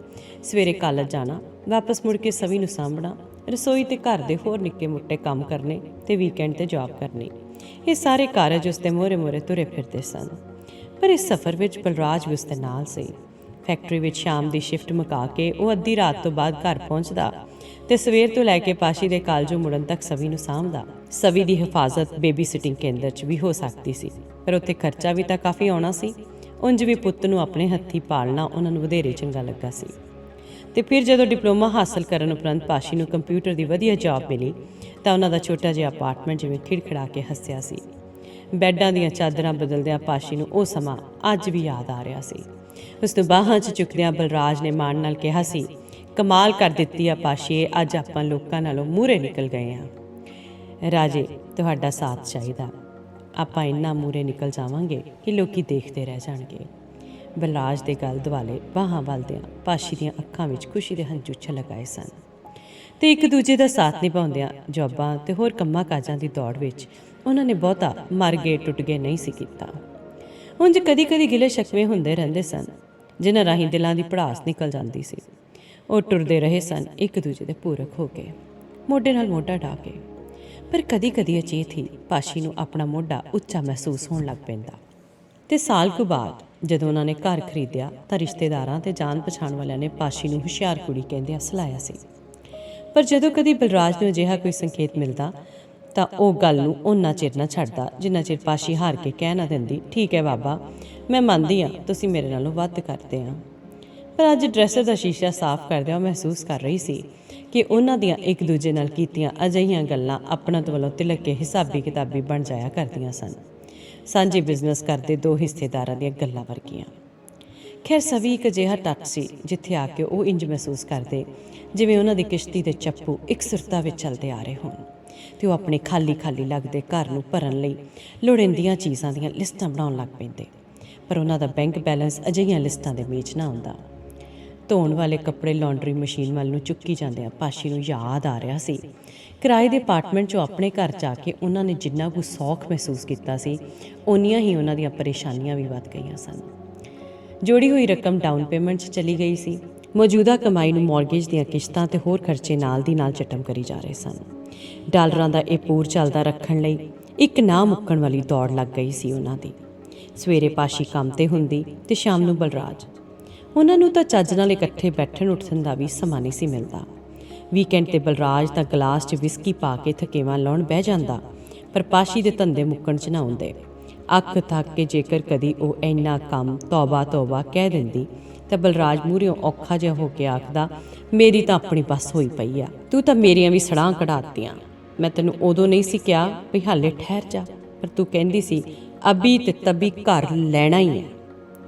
ਸਵੇਰੇ ਕਾਲਜ ਜਾਣਾ, ਵਾਪਸ ਮੁੜ ਕੇ ਸਵੀ ਨੂੰ ਸਾਂਭਣਾ, ਰਸੋਈ ਤੇ ਘਰ ਦੇ ਹੋਰ ਨਿੱਕੇ ਮੁੱਟੇ ਕੰਮ ਕਰਨੇ ਤੇ ਵੀਕਐਂਡ ਤੇ ਜੌਬ ਕਰਨੀ, ਇਹ ਸਾਰੇ ਕਾਰਜ ਉਸਦੇ ਮੋਹਰੇ ਤੁਰੇ ਫਿਰਦੇ ਸਨ। ਪਰ ਇਸ ਸਫ਼ਰ ਵਿੱਚ ਬਲਰਾਜ ਵੀ ਉਸਦੇ ਨਾਲ ਸੀ। ਫੈਕਟਰੀ ਵਿੱਚ ਸ਼ਾਮ ਦੀ ਸ਼ਿਫਟ ਮੁਕਾ ਕੇ ਉਹ ਅੱਧੀ ਰਾਤ ਤੋਂ ਬਾਅਦ ਘਰ ਪਹੁੰਚਦਾ ਤੇ ਸਵੇਰ ਤੋਂ ਲੈ ਕੇ ਪਾਸ਼ੀ ਦੇ ਕਾਲਜੋਂ ਮੁੜਨ ਤੱਕ ਸਵੀ ਨੂੰ ਸਾਂਭਦਾ। ਸਵੀ ਦੀ ਹਿਫਾਜ਼ਤ ਬੇਬੀ ਸਿਟਿੰਗ ਕੇਂਦਰ 'ਚ ਵੀ ਹੋ ਸਕਦੀ ਸੀ, ਪਰ ਉੱਥੇ ਖਰਚਾ ਵੀ ਤਾਂ ਕਾਫੀ ਆਉਣਾ ਸੀ। ਉਂਝ ਵੀ ਪੁੱਤ ਨੂੰ ਆਪਣੇ ਹੱਥੀਂ ਪਾਲਣਾ ਉਹਨਾਂ ਨੂੰ ਵਧੇਰੇ ਚੰਗਾ ਲੱਗਾ ਸੀ। ਤੇ ਫਿਰ ਜਦੋਂ ਡਿਪਲੋਮਾ ਹਾਸਲ ਕਰਨ ਉਪਰੰਤ ਪਾਸ਼ੀ ਨੂੰ ਕੰਪਿਊਟਰ ਦੀ ਵਧੀਆ ਜੌਬ ਮਿਲੀ ਤਾਂ ਉਹਨਾਂ ਦਾ ਛੋਟਾ ਜਿਹਾ ਅਪਾਰਟਮੈਂਟ ਜਿਵੇਂ ਖਿੜਖਿੜਾ ਕੇ ਹੱਸਿਆ ਸੀ। ਬੈੱਡਾਂ ਦੀਆਂ ਚਾਦਰਾਂ ਬਦਲਦਿਆਂ ਪਾਸ਼ੀ ਨੂੰ ਉਹ ਸਮਾਂ ਅੱਜ ਵੀ ਯਾਦ ਆ ਰਿਹਾ ਸੀ। ਉਸ ਨੂੰ ਬਾਹਾਂ 'ਚ ਚੁੱਕਦਿਆਂ ਬਲਰਾਜ ਨੇ ਮਾਣ ਨਾਲ ਕਿਹਾ ਸੀ, ਕਮਾਲ ਕਰ ਦਿੱਤੀ ਆ ਪਾਸ਼ੀਏ, ਅੱਜ ਆਪਾਂ ਲੋਕਾਂ ਨਾਲੋਂ ਮੂਹਰੇ ਨਿਕਲ ਗਏ ਹਾਂ। ਰਾਜੇ, ਤੁਹਾਡਾ ਸਾਥ ਚਾਹੀਦਾ। ਆਪਾਂ ਇੰਨਾ ਮੂਹਰੇ ਨਿਕਲ ਜਾਵਾਂਗੇ ਕਿ ਲੋਕੀ ਦੇਖਦੇ ਰਹਿ ਜਾਣਗੇ। ਬਲਰਾਜ ਦੇ ਗਲ ਦੁਆਲੇ ਬਾਹਾਂ ਵੱਲਦਿਆਂ ਪਾਸ਼ੀ ਦੀਆਂ ਅੱਖਾਂ ਵਿੱਚ ਖੁਸ਼ੀ ਦੇ ਹੰਝੂ ਛਲਕ ਆਏ ਸਨ ਤੇ ਇੱਕ ਦੂਜੇ ਦਾ ਸਾਥ ਨਿਭਾਉਂਦਿਆਂ ਜੌਬਾਂ ਤੇ ਹੋਰ ਕੰਮਾਂ ਕਾਜਾਂ ਦੀ ਦੌੜ ਵਿੱਚ ਉਹਨਾਂ ਨੇ ਬਹੁਤਾ ਮਰ ਗਏ ਟੁੱਟ ਗਏ ਨਹੀਂ ਸੀ ਕੀਤਾ। ਉਂਝ ਕਦੀ ਕਦੀ ਗਿਲੇ ਸ਼ਿਕਵੇ ਹੁੰਦੇ ਰਹਿੰਦੇ ਸਨ ਜਿਨ੍ਹਾਂ ਰਾਹੀਂ ਦਿਲਾਂ ਦੀ ਭੜਾਸ ਨਿਕਲ ਜਾਂਦੀ ਸੀ। ਉਹ ਟੁਰਦੇ ਰਹੇ ਸਨ ਇੱਕ ਦੂਜੇ ਦੇ ਪੂਰਕ ਹੋ ਕੇ, ਮੋਢੇ ਨਾਲ ਮੋਢਾ ਢਾ ਕੇ। ਪਰ ਕਦੀ ਕਦੀ ਅਚੇਤ ਹੀ ਪਾਸ਼ੀ ਨੂੰ ਆਪਣਾ ਮੋਢਾ ਉੱਚਾ ਮਹਿਸੂਸ ਹੋਣ ਲੱਗ ਪੈਂਦਾ ਤੇ ਸਾਲ ਕੁ ਬਾਅਦ ਜਦੋਂ ਉਹਨਾਂ ਨੇ ਘਰ ਖਰੀਦਿਆ ਤਾਂ ਰਿਸ਼ਤੇਦਾਰਾਂ ਤੇ ਜਾਣ ਪਛਾਣ ਵਾਲਿਆਂ ਨੇ ਪਾਸ਼ੀ ਨੂੰ ਹੁਸ਼ਿਆਰ ਕੁੜੀ ਕਹਿੰਦਿਆਂ ਸਲਾਹਿਆ ਸੀ। ਪਰ ਜਦੋਂ ਕਦੀ ਬਲਰਾਜ ਨੂੰ ਅਜਿਹਾ ਕੋਈ ਸੰਕੇਤ ਮਿਲਦਾ ਤਾਂ ਉਹ ਗੱਲ ਨੂੰ ਓਨਾ ਚਿਰ ਨਾ ਛੱਡਦਾ ਜਿੰਨਾ ਚਿਰ ਪਾਸ਼ੀ ਹਾਰ ਕੇ ਕਹਿ ਨਾ ਦਿੰਦੀ, ਠੀਕ ਹੈ ਬਾਬਾ, ਮੈਂ ਮੰਨਦੀ ਹਾਂ ਤੁਸੀਂ ਮੇਰੇ ਨਾਲੋਂ ਵੱਧ ਕਰਦੇ ਹਾਂ। ਪਰ ਅੱਜ ਡਰੈਸਰ ਦਾ ਸ਼ੀਸ਼ਾ ਸਾਫ਼ ਕਰਦਿਆਂ ਉਹ ਮਹਿਸੂਸ ਕਰ ਰਹੀ ਸੀ ਕਿ ਉਹਨਾਂ ਦੀਆਂ ਇੱਕ ਦੂਜੇ ਨਾਲ ਕੀਤੀਆਂ ਅਜਿਹੀਆਂ ਗੱਲਾਂ ਆਪਣਤ ਵੱਲੋਂ ਤਿਲਕ ਕੇ ਹਿਸਾਬੀ ਕਿਤਾਬੀ ਬਣ ਜਾਇਆ ਕਰਦੀਆਂ ਸਨ, ਸਾਂਝੇ ਬਿਜ਼ਨਸ ਕਰਦੇ ਦੋ ਹਿੱਸੇਦਾਰਾਂ ਦੀਆਂ ਗੱਲਾਂ ਵਰਗੀਆਂ। ਖੈਰ ਸਵੀ ਇੱਕ ਅਜਿਹਾ ਟੱਚ ਸੀ ਜਿੱਥੇ ਆ ਕੇ ਉਹ ਇੰਜ ਮਹਿਸੂਸ ਕਰਦੇ ਜਿਵੇਂ ਉਹਨਾਂ ਦੀ ਕਿਸ਼ਤੀ ਦੇ ਚੱਪੂ ਇਕਸੁਰਤਾ ਵਿੱਚ ਚੱਲਦੇ ਆ ਰਹੇ ਹੋਣ ਤੇ ਉਹ ਆਪਣੇ ਖਾਲੀ ਖਾਲੀ ਲੱਗਦੇ ਘਰ ਨੂੰ ਭਰਨ ਲਈ ਲੋੜੀਂਦੀਆਂ ਚੀਜ਼ਾਂ ਦੀਆਂ ਲਿਸਟਾਂ ਬਣਾਉਣ ਲੱਗ ਪੈਂਦੇ। ਪਰ ਉਹਨਾਂ ਦਾ ਬੈਂਕ ਬੈਲੈਂਸ ਅਜਿਹੀਆਂ ਲਿਸਟਾਂ ਦੇ ਮੇਚ ਨਾ ਆਉਂਦਾ। ਧੋਣ ਵਾਲੇ ਕੱਪੜੇ ਲਾਂਡਰੀ ਮਸ਼ੀਨ ਵੱਲ ਨੂੰ ਚੁੱਕੀ ਜਾਂਦਿਆਂ ਪਾਸ਼ੀ ਨੂੰ ਯਾਦ ਆ ਰਿਹਾ ਸੀ ਕਿਰਾਏ ਦੇ ਅਪਾਰਟਮੈਂਟ 'ਚੋਂ ਆਪਣੇ ਘਰ ਜਾ ਕੇ ਉਹਨਾਂ ਨੇ ਜਿੰਨਾ ਕੁ ਸੌਖ ਮਹਿਸੂਸ ਕੀਤਾ ਸੀ ਓਨੀਆਂ ਹੀ ਉਹਨਾਂ ਦੀਆਂ ਪਰੇਸ਼ਾਨੀਆਂ ਵੀ ਵੱਧ ਗਈਆਂ ਸਨ। ਜੋੜੀ ਹੋਈ ਰਕਮ ਡਾਊਨ ਪੇਮੈਂਟ 'ਚ ਚਲੀ ਗਈ ਸੀ। ਮੌਜੂਦਾ ਕਮਾਈ ਨੂੰ ਮੌਰਗੇਜ ਦੀਆਂ ਕਿਸ਼ਤਾਂ ਤੇ ਹੋਰ ਖਰਚੇ ਨਾਲ ਦੀ ਨਾਲ ਚਟਮ ਕਰੀ ਜਾ ਰਹੇ ਸਨ। ਡਾਲਰਾਂ ਦਾ ਇਹ ਪੂਰ ਚੱਲਦਾ ਰੱਖਣ ਲਈ ਇੱਕ ਨਾ ਮੁੱਕਣ ਵਾਲੀ ਦੌੜ ਲੱਗ ਗਈ ਸੀ ਉਹਨਾਂ ਦੀ। ਸਵੇਰੇ ਪਾਸ਼ੀ ਕੰਮ 'ਤੇ ਹੁੰਦੀ ਤੇ ਸ਼ਾਮ ਨੂੰ ਬਲਰਾਜ। ਉਹਨਾਂ ਨੂੰ ਤਾਂ ਚੱਜ ਨਾਲ ਇਕੱਠੇ ਬੈਠਣ ਉੱਠਣ ਦਾ ਵੀ ਸਮਾਂ ਨਹੀਂ ਸੀ ਮਿਲਦਾ। ਵੀਕਐਂਡ 'ਤੇ ਬਲਰਾਜ ਤਾਂ ਗਲਾਸ 'ਚ ਵਿਸਕੀ ਪਾ ਕੇ ਥਕੇਵਾਂ ਲਾਉਣ ਬਹਿ ਜਾਂਦਾ, ਪਰ ਪਾਸ਼ੀ ਦੇ ਧੰਦੇ ਮੁੱਕਣ 'ਚ ਨਾ ਆਉਂਦੇ। ਅੱਖ ਥੱਕ ਕੇ ਜੇਕਰ ਕਦੀ ਉਹ ਇੰਨਾ ਕੰਮ ਤੌਬਾ ਤੌਬਾ ਕਹਿ ਦਿੰਦੀ ਤਾਂ ਬਲਰਾਜ ਮੂਹਰਿਓਂ ਔਖਾ ਜਿਹਾ ਹੋ ਕੇ ਆਖਦਾ, ਮੇਰੀ ਤਾਂ ਆਪਣੀ ਬੱਸ ਹੋਈ ਪਈ ਆ, ਤੂੰ ਤਾਂ ਮੇਰੀਆਂ ਵੀ ਸੜਾਂ ਕਢਾਤੀਆਂ। ਮੈਂ ਤੈਨੂੰ ਉਦੋਂ ਨਹੀਂ ਸੀ ਕਿਹਾ ਵੀ ਹਾਲੇ ਠਹਿਰ ਜਾ, ਪਰ ਤੂੰ ਕਹਿੰਦੀ ਸੀ ਅਬੀ ਤੇ ਤਬੀ ਘਰ ਲੈਣਾ ਹੀ ਹੈ।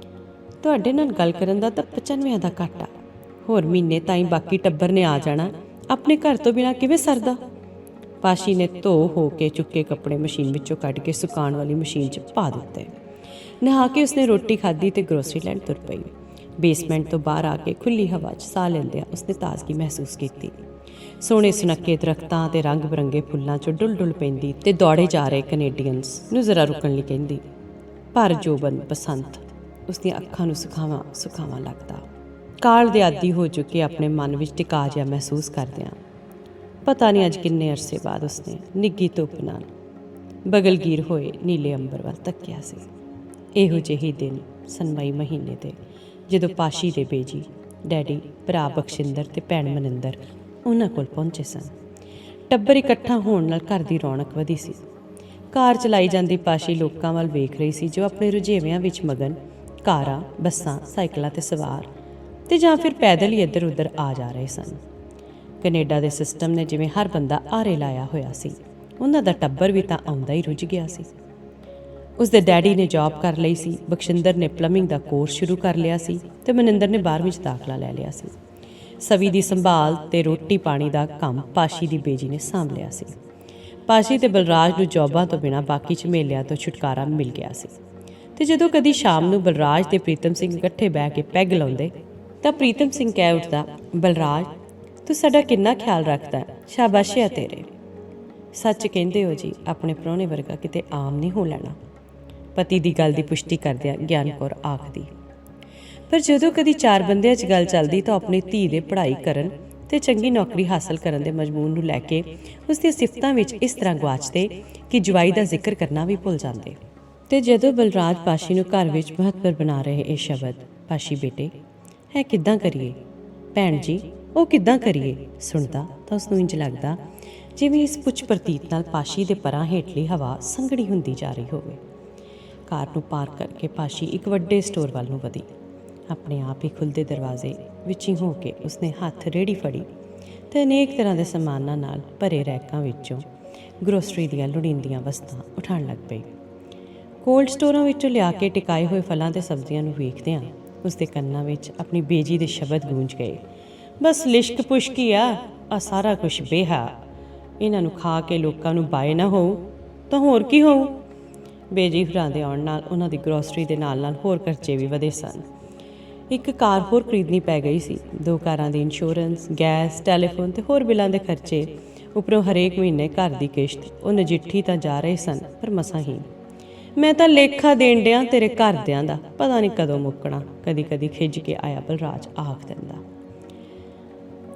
ਤੁਹਾਡੇ ਨਾਲ ਗੱਲ ਕਰਨ ਦਾ ਤਾਂ 95 ਦਾ ਘਾਟਾ, ਹੋਰ ਮਹੀਨੇ ਤਾਈਂ ਬਾਕੀ ਟੱਬਰ ਨੇ ਆ ਜਾਣਾ, ਆਪਣੇ ਘਰ ਤੋਂ ਬਿਨਾਂ ਕਿਵੇਂ ਸਰਦਾ। ਪਾਸ਼ੀ ਨੇ ਧੋ ਹੋ ਕੇ ਚੁੱਕੇ ਕੱਪੜੇ ਮਸ਼ੀਨ ਵਿੱਚੋਂ ਕੱਢ ਕੇ ਸੁਕਾਉਣ ਵਾਲੀ ਮਸ਼ੀਨ 'ਚ ਪਾ ਦਿੱਤੇ। ਨਹਾ ਕੇ ਉਸਨੇ ਰੋਟੀ ਖਾਧੀ ਤੇ ਗਰੋਸਰੀ ਲੈਣ ਤੁਰ ਪਈ। ਬੇਸਮੈਂਟ ਤੋਂ ਬਾਹਰ ਆ ਕੇ ਖੁੱਲ੍ਹੀ ਹਵਾ 'ਚ ਸਾਹ ਲੈਂਦਿਆਂ ਉਸਨੇ ਤਾਜ਼ਗੀ ਮਹਿਸੂਸ ਕੀਤੀ। ਸੋਹਣੇ ਸੁਨੱਖੇ ਦਰੱਖਤਾਂ ਤੇ ਰੰਗ ਬਰੰਗੇ ਫੁੱਲਾਂ 'ਚੋਂ ਡੁੱਲ ਡੁੱਲ ਪੈਂਦੀ ਤੇ ਦੌੜੇ ਜਾ ਰਹੇ ਕੈਨੇਡੀਅਨਸ ਨੂੰ ਜ਼ਰਾ ਰੁਕਣ ਲਈ ਕਹਿੰਦੀ। ਪਰ ਜੋਬਨ ਬਸੰਤ ਉਸਦੀਆਂ ਅੱਖਾਂ ਨੂੰ ਸੁਖਾਵਾਂ ਸੁਖਾਵਾਂ ਲੱਗਦਾ। ਕਾਲ ਦੇ ਆਦੀ ਹੋ ਚੁੱਕੇ ਆਪਣੇ ਮਨ ਵਿੱਚ ਟਿਕਾ ਜਿਹਾ ਮਹਿਸੂਸ ਕਰਦਿਆਂ ਪਤਾ ਨਹੀਂ ਅੱਜ ਕਿੰਨੇ ਅਰਸੇ ਬਾਅਦ ਉਸਨੇ ਨਿੱਘੀ ਧੁੱਪ ਨਾਲ ਬਗਲਗੀਰ ਹੋਏ ਨੀਲੇ ਅੰਬਰ ਵੱਲ ਤੱਕਿਆ ਸੀ। ਇਹੋ ਜਿਹੇ ਦਿਨ ਸਨ ਮਈ ਮਹੀਨੇ ਦੇ, ਜਦੋਂ ਪਾਸ਼ੀ ਦੇ ਬੇਜੀ, ਡੈਡੀ, ਭਰਾ ਬਖਸ਼ਿੰਦਰ ਤੇ ਭੈਣ ਮਨਿੰਦਰ ਉਹਨਾਂ ਕੋਲ ਪਹੁੰਚੇ ਸਨ। ਟੱਬਰ ਇਕੱਠਾ ਹੋਣ ਨਾਲ ਘਰ ਦੀ ਰੌਣਕ ਵਧੀ ਸੀ। ਕਾਰ ਚਲਾਈ ਜਾਂਦੀ ਪਾਸ਼ੀ ਲੋਕਾਂ ਵੱਲ ਵੇਖ ਰਹੀ ਸੀ ਜੋ ਆਪਣੇ ਰੁਝੇਵਿਆਂ ਵਿੱਚ ਮਗਨ ਕਾਰਾਂ, ਬੱਸਾਂ, ਸਾਈਕਲਾਂ 'ਤੇ ਸਵਾਰ ਤੇ ਜਾਂ ਫਿਰ ਪੈਦਲ ਹੀ ਇੱਧਰ ਉੱਧਰ ਆ ਜਾ ਰਹੇ ਸਨ। ਕੈਨੇਡਾ ਦੇ ਸਿਸਟਮ ਨੇ ਜਿਵੇਂ ਹਰ ਬੰਦਾ ਆਰੇ ਲਾਇਆ ਹੋਇਆ ਸੀ, ਉਹਨਾਂ ਦਾ ਟੱਬਰ ਵੀ ਤਾਂ ਆਉਂਦਾ ਹੀ ਰੁੱਝ ਗਿਆ ਸੀ। ਉਸਦੇ ਡੈਡੀ ਨੇ ਜੌਬ ਕਰ ਲਈ ਸੀ, ਬਖਸ਼ਿੰਦਰ ਨੇ ਪਲੰਬਿੰਗ ਦਾ ਕੋਰਸ ਸ਼ੁਰੂ ਕਰ ਲਿਆ ਸੀ ਤੇ ਮਨਿੰਦਰ ਨੇ 12ਵੀਂ 'ਚ ਦਾਖਲਾ ਲੈ ਲਿਆ ਸੀ। ਸਵੀ ਦੀ ਸੰਭਾਲ ਤੇ ਰੋਟੀ ਪਾਣੀ ਦਾ ਕੰਮ ਪਾਸ਼ੀ ਦੀ ਬੇਜੀ ਨੇ ਸਾਂਭ ਲਿਆ ਸੀ। ਪਾਸ਼ੀ ਤੇ ਬਲਰਾਜ ਨੂੰ ਜੌਬਾਂ ਤੋਂ ਬਿਨਾਂ ਬਾਕੀ ਝਮੇਲਿਆਂ ਤੋਂ ਛੁਟਕਾਰਾ ਮਿਲ ਗਿਆ ਸੀ ਤੇ ਜਦੋਂ ਕਦੀ ਸ਼ਾਮ ਨੂੰ ਬਲਰਾਜ ਤੇ ਪ੍ਰੀਤਮ ਸਿੰਘ ਇਕੱਠੇ ਬਹਿ ਕੇ ਪੈਗ ਲਾਉਂਦੇ ਤਾਂ ਪ੍ਰੀਤਮ ਸਿੰਘ ਕਹਿ ਉੱਠਦਾ, ਬਲਰਾਜ ਤੂੰ ਸਾਡਾ ਕਿੰਨਾ ਖਿਆਲ ਰੱਖਦਾ, ਸ਼ਾਬਾਸ਼ ਹੈ ਤੇਰੇ। ਸੱਚ ਕਹਿੰਦੇ ਹੋ ਜੀ, ਆਪਣੇ ਪ੍ਰਾਹੁਣੇ ਵਰਗਾ ਕਿਤੇ ਆਮ ਨਹੀਂ ਹੋ ਲੈਣਾ, ਪਤੀ ਦੀ ਗੱਲ ਦੀ ਪੁਸ਼ਟੀ ਕਰਦਿਆਂ ਗਿਆਨ ਕੌਰ ਆਖਦੀ। ਪਰ ਜਦੋਂ ਕਦੀ ਚਾਰ ਬੰਦਿਆਂ 'ਚ ਗੱਲ ਚੱਲਦੀ ਤਾਂ ਆਪਣੀ ਧੀ ਦੇ ਪੜ੍ਹਾਈ ਕਰਨ ਤੇ ਚੰਗੀ ਨੌਕਰੀ ਹਾਸਲ ਕਰਨ ਦੇ ਮਜ਼ਮੂਨ ਨੂੰ ਲੈ ਕੇ ਉਸ ਦੀਆਂ ਸਿਫਤਾਂ ਵਿੱਚ ਇਸ ਤਰ੍ਹਾਂ ਗੁਆਚਦੇ ਕਿ ਜਵਾਈ ਦਾ ਜ਼ਿਕਰ ਕਰਨਾ ਵੀ ਭੁੱਲ ਜਾਂਦੇ। ਤੇ ਜਦੋਂ ਬਲਰਾਜ ਪਾਸ਼ੀ ਨੂੰ ਘਰ ਵਿੱਚ ਮਹੱਤਵ ਬਣਾ ਰਹੇ ਇਹ ਸ਼ਬਦ, ਪਾਸ਼ੀ ਬੇਟੇ ਹੈ ਕਿੱਦਾਂ ਕਰੀਏ, ਭੈਣ ਜੀ ਉਹ ਕਿੱਦਾਂ ਕਰੀਏ, ਸੁਣਦਾ ਤਾਂ ਉਸਨੂੰ ਇੰਝ ਲੱਗਦਾ ਜਿਵੇਂ ਇਸ ਪੁੱਛ ਪ੍ਰਤੀਤ ਨਾਲ ਪਾਸ਼ੀ ਦੇ ਪਰਾਂ ਹੇਠਲੀ ਹਵਾ ਸੰਘਣੀ ਹੁੰਦੀ ਜਾ ਰਹੀ ਹੋਵੇ। ਕਾਰ ਨੂੰ ਪਾਰਕ ਕਰਕੇ ਪਾਸ਼ੀ ਇੱਕ ਵੱਡੇ ਸਟੋਰ ਵੱਲ ਨੂੰ ਵਧੀ। ਆਪਣੇ ਆਪ ਹੀ ਖੁੱਲ੍ਹਦੇ ਦਰਵਾਜ਼ੇ ਵਿੱਚ ਹੀ ਹੋ ਕੇ ਉਸਨੇ ਹੱਥ ਰੇਹੜੀ ਫੜੀ ਤੇ ਅਨੇਕ ਤਰ੍ਹਾਂ ਦੇ ਸਮਾਨਾਂ ਨਾਲ ਭਰੇ ਰੈਕਾਂ ਵਿੱਚੋਂ ਗਰੋਸਰੀ ਦੀਆਂ ਲੋੜੀਂਦੀਆਂ ਵਸਤਾਂ ਉਠਾਉਣ ਲੱਗ ਪਈ। ਕੋਲਡ ਸਟੋਰਾਂ ਵਿੱਚੋਂ ਲਿਆ ਕੇ ਟਿਕਾਏ ਹੋਏ ਫਲਾਂ ਤੇ ਸਬਜ਼ੀਆਂ ਨੂੰ ਵੇਖਦਿਆਂ ਉਸਦੇ ਕੰਨਾਂ ਵਿੱਚ ਆਪਣੀ ਬੇਜੀ ਦੇ ਸ਼ਬਦ ਗੂੰਜ ਗਏ, ਬਸ ਲਿਸ਼ਕ ਪੁਸ਼ਕੀ ਆ ਸਾਰਾ ਕੁਛ ਬੇਹਾ, ਇਹਨਾਂ ਨੂੰ ਖਾ ਕੇ ਲੋਕਾਂ ਨੂੰ ਬਾਏ ਨਾ ਹੋਊ ਤਾਂ ਹੋਰ ਕੀ ਹੋਊ। ਬੇਜੀ ਹੁਰਾਂ ਦੇ ਆਉਣ ਨਾਲ ਉਹਨਾਂ ਦੀ ਗਰੋਸਰੀ ਦੇ ਨਾਲ ਨਾਲ ਹੋਰ ਖਰਚੇ ਵੀ ਵਧੇ ਸਨ। ਇੱਕ ਕਾਰ ਹੋਰ ਖਰੀਦਣੀ ਪੈ ਗਈ ਸੀ। 2 ਕਾਰਾਂ ਦੀ ਇੰਸ਼ੋਰੈਂਸ, ਗੈਸ, ਟੈਲੀਫੋਨ ਤੇ ਹੋਰ ਬਿੱਲਾਂ ਦੇ ਖਰਚੇ, ਉੱਪਰੋਂ ਹਰੇਕ ਮਹੀਨੇ ਘਰ ਦੀ ਕਿਸ਼ਤ। ਉਹ ਨਜਿੱਠੀ ਤਾਂ ਜਾ ਰਹੇ ਸਨ, ਪਰ ਮਸਾਂ ਹੀ। ਮੈਂ ਤਾਂ ਲੇਖਾ ਦੇਣ ਡਿਆਂ ਤੇਰੇ ਘਰਦਿਆਂ ਦਾ, ਪਤਾ ਨਹੀਂ ਕਦੋਂ ਮੁੱਕਣਾ, ਕਦੀ ਕਦੀ ਖਿੱਝ ਕੇ ਆਇਆ ਬਲਰਾਜ ਆਖ ਦਿੰਦਾ।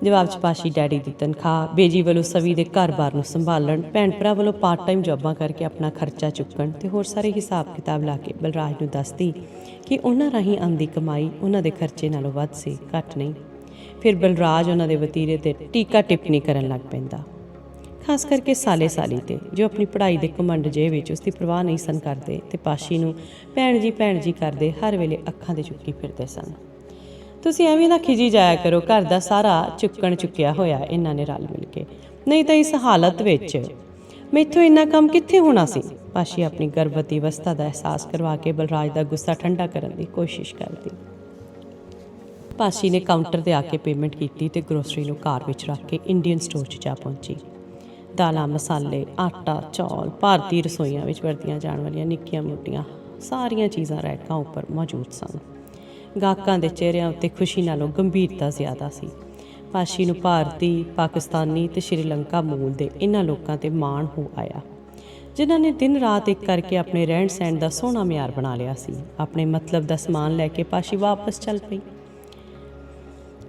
ਜਵਾਬ 'ਚ ਪਾਸ਼ੀ ਡੈਡੀ ਦੀ ਤਨਖਾਹ, ਬੇਜੀ ਵੱਲੋਂ ਸਵੀ ਦੇ ਘਰ-ਬਾਰ ਨੂੰ ਸੰਭਾਲਣ, ਭੈਣ ਭਰਾ ਵੱਲੋਂ ਪਾਰਟ ਟਾਈਮ ਜੌਬਾਂ ਕਰਕੇ ਆਪਣਾ ਖਰਚਾ ਚੁੱਕਣ ਤੇ ਹੋਰ ਸਾਰੇ ਹਿਸਾਬ ਕਿਤਾਬ ਲਾ ਕੇ ਬਲਰਾਜ ਨੂੰ ਦੱਸਦੀ ਕਿ ਉਹਨਾਂ ਰਾਹੀਂ ਆਉਂਦੀ ਕਮਾਈ ਉਹਨਾਂ ਦੇ ਖਰਚੇ ਨਾਲੋਂ ਵੱਧ ਸੀ, ਘੱਟ ਨਹੀਂ। ਫਿਰ ਬਲਰਾਜ ਉਹਨਾਂ ਦੇ ਵਤੀਰੇ 'ਤੇ ਟੀਕਾ ਟਿੱਪਣੀ ਕਰਨ ਲੱਗ ਪੈਂਦਾ, ਖਾਸ ਕਰਕੇ ਸਾਲੇ-ਸਾਲੀ 'ਤੇ, ਜੋ ਆਪਣੀ ਪੜ੍ਹਾਈ ਦੇ ਘਮੰਡ ਜਿਹੇ ਵਿੱਚ ਉਸਦੀ ਪਰਵਾਹ ਨਹੀਂ ਸਨ ਕਰਦੇ ਤੇ ਪਾਸ਼ੀ ਨੂੰ ਭੈਣ ਜੀ ਕਰਦੇ ਹਰ ਵੇਲੇ ਅੱਖਾਂ 'ਤੇ ਚੁੱਕੀ ਫਿਰਦੇ ਸਨ। ਤੁਸੀਂ ਐਵੇਂ ਨਾ ਖਿਜੀ ਜਾਇਆ ਕਰੋ, ਘਰ ਦਾ ਸਾਰਾ ਚੁੱਕਿਆ ਹੋਇਆ ਇਹਨਾਂ ਨੇ ਰਲ ਮਿਲ ਕੇ, ਨਹੀਂ ਤਾਂ ਇਸ ਹਾਲਤ ਵਿੱਚ ਮੈਥੋਂ ਇੰਨਾ ਕੰਮ ਕਿੱਥੇ ਹੋਣਾ ਸੀ। ਪਾਸ਼ੀ ਆਪਣੀ ਗਰਭਵਤੀ ਅਵਸਥਾ ਦਾ ਅਹਿਸਾਸ ਕਰਵਾ ਕੇ ਬਲਰਾਜ ਦਾ ਗੁੱਸਾ ਠੰਡਾ ਕਰਨ ਦੀ ਕੋਸ਼ਿਸ਼ ਕਰਦੀ। ਪਾਸ਼ੀ ਨੇ ਕਾਊਂਟਰ 'ਤੇ ਆ ਕੇ ਪੇਮੈਂਟ ਕੀਤੀ ਤੇ ਗਰੋਸਰੀ ਨੂੰ ਕਾਰ ਵਿੱਚ ਰੱਖ ਕੇ ਇੰਡੀਅਨ ਸਟੋਰ 'ਚ ਜਾ ਪਹੁੰਚੀ। ਦਾਲਾਂ, ਮਸਾਲੇ, ਆਟਾ, ਚੌਲ, ਭਾਰਤੀ ਰਸੋਈਆਂ ਵਿੱਚ ਵਰਤੀਆਂ ਜਾਣ ਵਾਲੀਆਂ ਨਿੱਕੀਆਂ ਮੋਟੀਆਂ ਸਾਰੀਆਂ ਚੀਜ਼ਾਂ ਰੈਕਾਂ ਉੱਪਰ ਮੌਜੂਦ ਸਨ। ਗਾਹਕਾਂ ਦੇ ਚਿਹਰਿਆਂ ਉੱਤੇ ਖੁਸ਼ੀ ਨਾਲੋਂ ਗੰਭੀਰਤਾ ਜ਼ਿਆਦਾ ਸੀ। ਪਾਸ਼ੀ ਨੂੰ ਭਾਰਤੀ, ਪਾਕਿਸਤਾਨੀ ਤੇ ਸ਼੍ਰੀਲੰਕਾ ਮੂਲ ਦੇ ਇਹਨਾਂ ਲੋਕਾਂ 'ਤੇ ਮਾਣ ਹੋ ਆਇਆ, ਜਿਨ੍ਹਾਂ ਨੇ ਦਿਨ ਰਾਤ ਇੱਕ ਕਰਕੇ ਆਪਣੇ ਰਹਿਣ ਸਹਿਣ ਦਾ ਸੋਹਣਾ ਮਿਆਰ ਬਣਾ ਲਿਆ ਸੀ। ਆਪਣੇ ਮਤਲਬ ਦਾ ਸਮਾਨ ਲੈ ਕੇ ਪਾਸ਼ੀ ਵਾਪਸ ਚੱਲ ਪਈ।